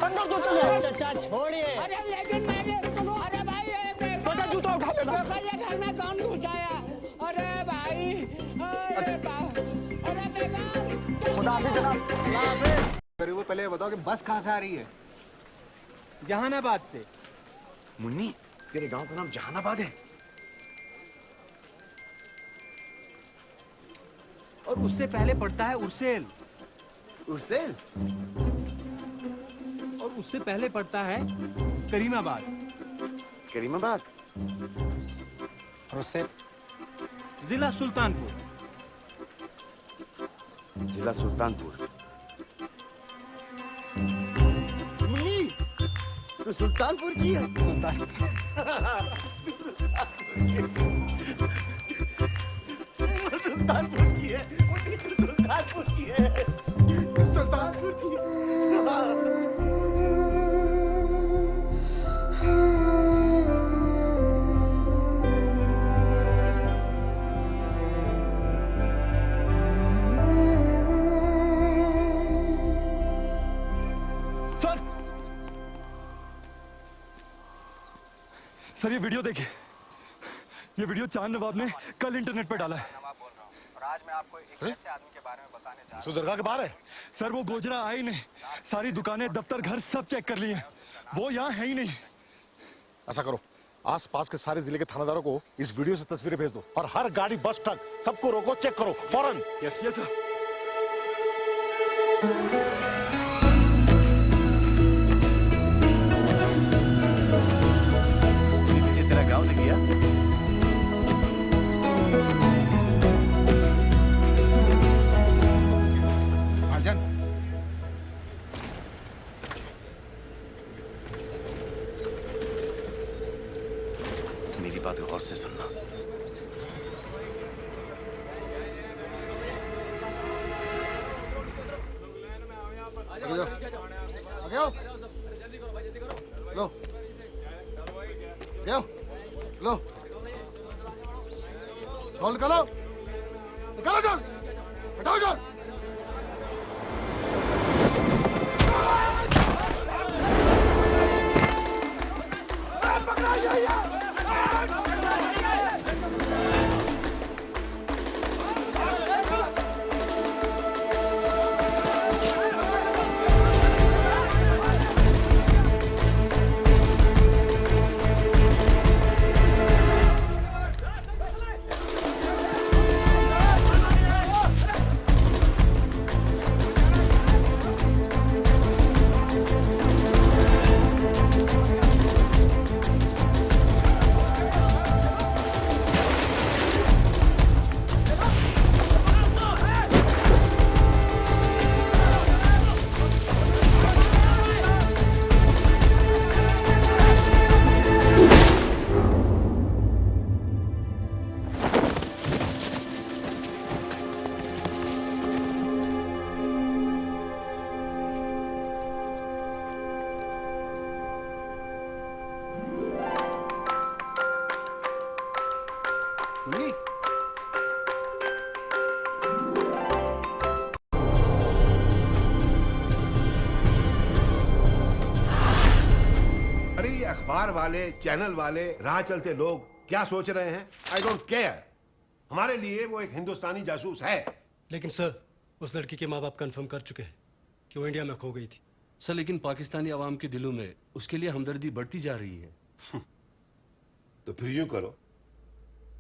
अंदर तो चले आप। चाचा छोड़िए। अरे लेकिन मैंने सुनो, अरे भाई बेटा जूता उठा लेना। ये घर में कौन घुसाया? अरे भाई, अरे बाप, अरे बेकार। खुदा हाफिज जनाब। अल्लाह हाफिज। मेरे को पहले बताओ कि बस कहाँ से आ रही है? जहानाबाद से। मुन्नी, तेरे गांव का नाम जहानाबाद है? और उससे पहले पड़ता है उर्सेल। उर्सेल? और उससे पहले पड़ता है करीमाबाद। करीमाबाद? और उससे? जिला सुल्तानपुर। जिला सुल्तानपुर। मुन्नी, तो सुल्तानपुर की है? सुल्तानपुर की है। मुन्नी तो सुल्तानपुर की है। सुल्तानपुर की है। सर ये वीडियो देखिए, ये वीडियो चांद नवाब ने कल इंटरनेट पे डाला है। और आज मैं आपको एक ऐसे आदमी के बारे में बताने जा रहा हूं। तो दरगाह के बाहर है? सर वो गोजरा आई नहीं, सारी दुकानें, दफ्तर, घर सब चेक कर लिए हैं, वो यहाँ है ही नहीं। ऐसा करो, आस पास के सारे जिले के थानेदारों को इस वीडियो से तस्वीरें भेज दो और हर गाड़ी, बस, ट्रक सबको रोको, चेक करो फौरन। Yes yes sir. तेरा गाँव दिख गया? भाईजान, मेरी बात गौर से सुनना। लो लो लो चल निकालो निकालो चल हटाओ चल अखबार वाले, चैनल वाले, राह चलते लोग क्या सोच रहे हैं, आई डोंट केयर। हमारे लिए वो एक हिंदुस्तानी जासूस है। लेकिन सर, उस लड़की के माँ बाप कंफर्म कर चुके हैं कि वो इंडिया में खो गई थी। सर, लेकिन पाकिस्तानी आवाम के दिलों में उसके लिए हमदर्दी बढ़ती जा रही है। तो फिर यूं करो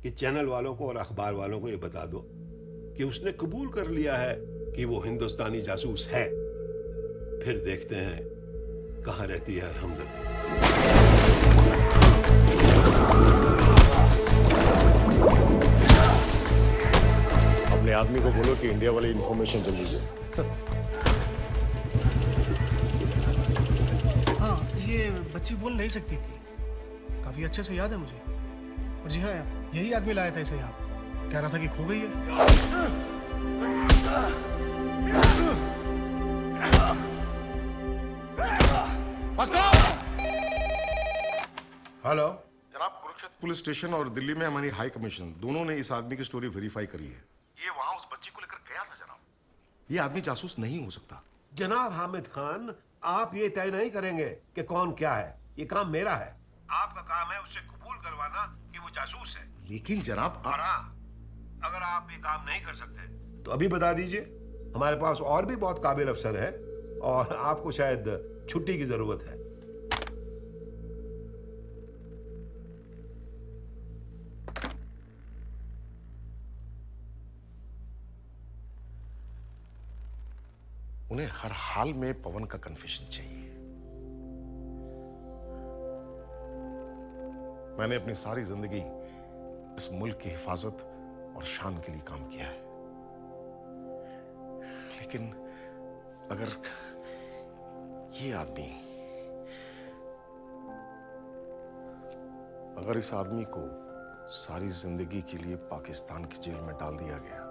कि चैनल वालों को और अखबार वालों को ये बता दो कि उसने कबूल कर लिया है कि वो हिंदुस्तानी जासूस है। फिर देखते हैं कहां रहती है हमदर्दी। अपने आदमी को बोलो कि इंडिया वाली इंफॉर्मेशन जल्दी दे। सर। हाँ, ये बच्ची बोल नहीं सकती थी, काफी अच्छे से याद है मुझे। और जी हाँ, यही आदमी लाया था इसे यहाँ। कह रहा था कि खो गई है। हेलो जनाब, कुरुक्षेत्र पुलिस स्टेशन और दिल्ली में हमारी हाई कमीशन दोनों ने इस आदमी की स्टोरी वेरीफाई करी है। ये वहां उस बच्ची को लेकर गया था जनाब। ये आदमी जासूस नहीं हो सकता। जनाब हामिद खान, आप ये तय नहीं करेंगे कि कौन क्या है। ये काम मेरा है। आपका काम है उससे कबूल करवाना कि वो जासूस है। लेकिन जनाब और हाँ, अगर आप ये काम नहीं कर सकते तो अभी बता दीजिए। हमारे पास और भी बहुत काबिल अफसर है और आपको शायद छुट्टी की जरूरत है। उन्हें हर हाल में पवन का कन्फेशन चाहिए। मैंने अपनी सारी जिंदगी इस मुल्क की हिफाजत और शान के लिए काम किया है, लेकिन अगर इस आदमी को सारी जिंदगी के लिए पाकिस्तान की जेल में डाल दिया गया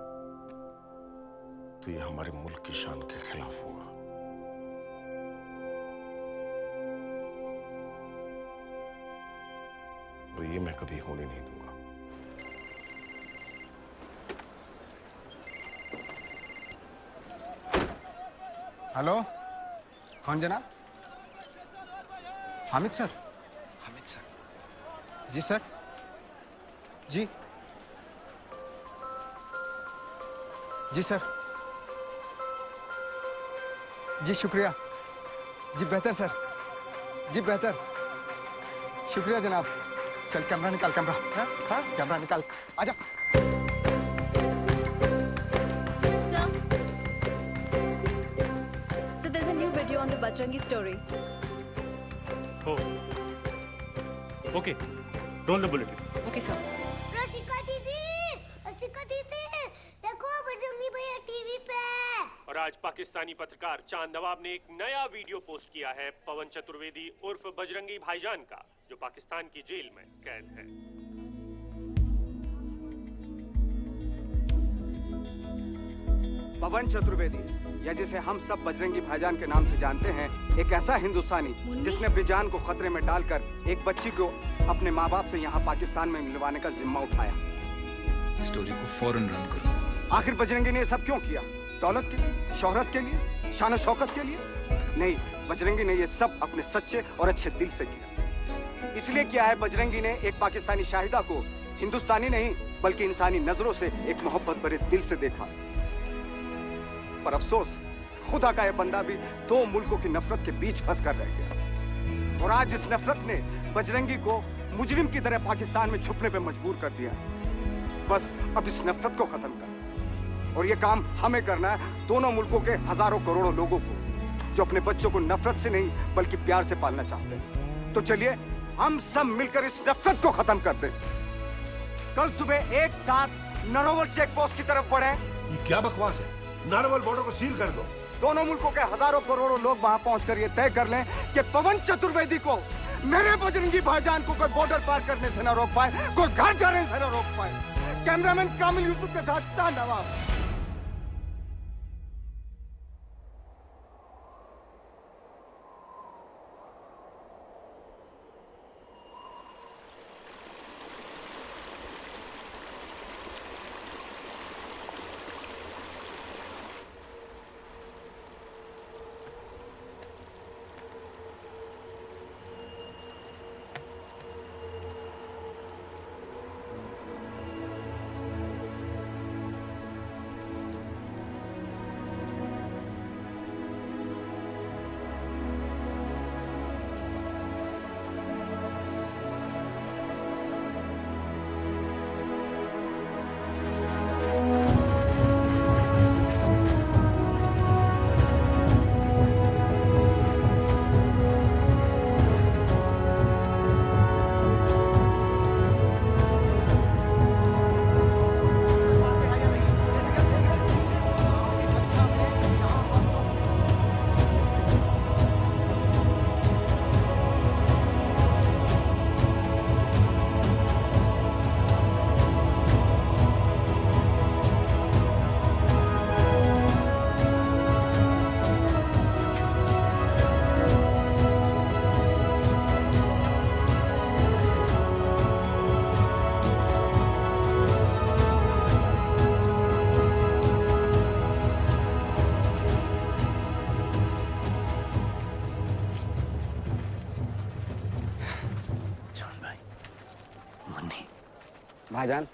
तो ये हमारे मुल्क की शान के खिलाफ होगा। और ये मैं कभी होने नहीं दूंगा। हेलो, कौन जनाब? हामिद सर। हामिद सर। जी सर। जी जी सर। जी शुक्रिया। जी बेहतर सर। जी बेहतर। शुक्रिया जनाब। चल कैमरा निकाल, कैमरा। हाँ, कैमरा निकाल। आजा। So there's a new video on the Bajrangi story. Oh. Okay. Roll the bulletin. Okay, sir. रसिका दीदी, देखो बजरंगी भैया टीवी पे। और आज पाकिस्तानी पत्रकार चांद नवाब ने एक नया वीडियो पोस्ट किया है पवन चतुर्वेदी उर्फ बजरंगी भाईजान का, जो पाकिस्तान की जेल में कैद है। पवन चतुर्वेदी, या जिसे हम सब बजरंगी भाईजान के नाम से जानते हैं, एक ऐसा हिंदुस्तानी जिसने अपनी जान को खतरे में डालकर एक बच्ची को अपने माँ बाप से यहाँ पाकिस्तान में मिलवाने का जिम्मा उठाया। स्टोरी को फौरन रन करो। आखिर बजरंगी ने ये सब क्यों किया? दौलत के लिए, शोहरत के लिए, शान शौकत के लिए? नहीं, बजरंगी ने ये सब अपने सच्चे और अच्छे दिल से किया। इसलिए किया है बजरंगी ने एक पाकिस्तानी शाहिदा को हिंदुस्तानी नहीं बल्कि इंसानी नजरों से एक मोहब्बत भरे दिल से देखा। पर अफसोस, खुदा का यह बंदा भी दो मुल्कों की नफरत के बीच फंस कर रह गया। और आज इस नफरत ने बजरंगी को मुजरिम की तरह पाकिस्तान में छुपने पे मजबूर कर दिया। बस अब इस नफरत को खत्म कर, और ये काम हमें करना है, दोनों मुल्कों के हजारों करोड़ों लोगों को जो अपने बच्चों को नफरत से नहीं बल्कि प्यार से पालना चाहते हैं। तो चलिए हम सब मिलकर इस नफरत को खत्म कर दें। कल सुबह एक साथ नारोवल चेक पोस्ट की तरफ बढ़े। ये क्या बकवास है? नारोवल बॉर्डर को सील कर दो। दोनों मुल्कों के हजारों करोड़ों लोग वहां पहुंचकर ये तय कर लें कि पवन चतुर्वेदी को, मेरे बजरंगी भाईजान को कोई बॉर्डर पार करने से न रोक पाए, कोई घर जाने से न रोक पाए। कैमरामैन कामिल यूसुफ के साथ चांद नवाब। भाईजान,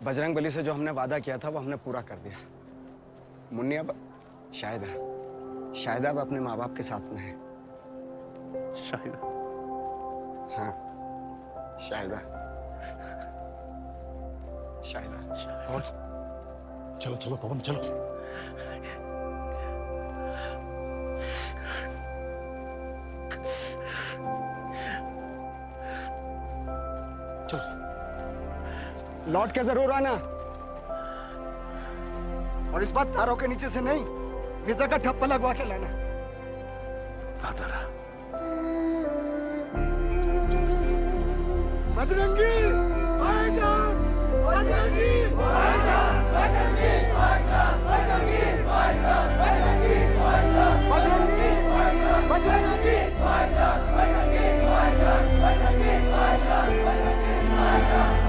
बजरंग बली से जो हमने वादा किया था वो हमने पूरा कर दिया। मुन्नी अब शायद अब अपने माँ बाप के साथ में है। शायद? हाँ, शायद। और चलो चलो पवन चलो। लौट के जरूर आना, और इस बार तारों के नीचे से नहीं, वीजा का ठप्पा लगवा के लाना। बजरंगी भाईजान, बजरंगी भाईजान, बजरंगी भाईजान, बजरंगी भाईजान, बजरंगी भाईजान, बजरंगी भाईजान, बजरंगी भाईजान, बजरंगी भाईजान, बजरंगी भाईजान, बजरंगी भाईजान।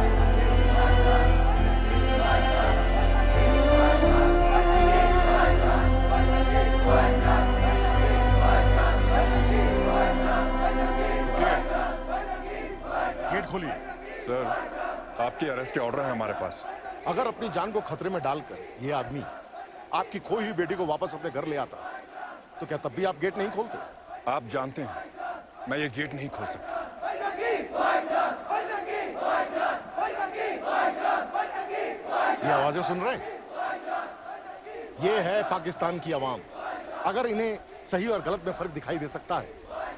गेट खोलिए। सर, आपकी अरेस्ट के ऑर्डर है हमारे पास। अगर अपनी जान को खतरे में डालकर ये आदमी आपकी खोई हुई बेटी को वापस अपने घर ले आता, तो क्या तब भी आप गेट नहीं खोलते? आप जानते हैं मैं ये गेट नहीं खोल सकता। ये आवाजें सुन रहे हैं? ये है पाकिस्तान की आवाम। अगर इन्हें सही और गलत में फर्क दिखाई दे सकता है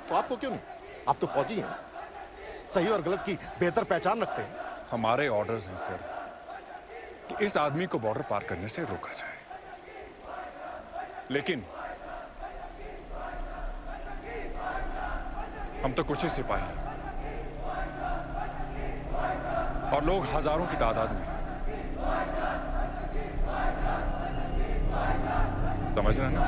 तो आपको क्यों नहीं? आप तो फौजी हैं, सही और गलत की बेहतर पहचान रखते हैं। हमारे ऑर्डर्स हैं सर कि इस आदमी को बॉर्डर पार करने से रोका जाए, लेकिन हम तो कुछ ही सिपाही हैं और लोग हजारों की तादाद में। समझ रहे हैं ना?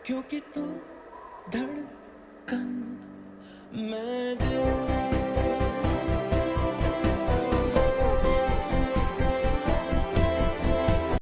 क्योंकि तू धड़कन मैं दिल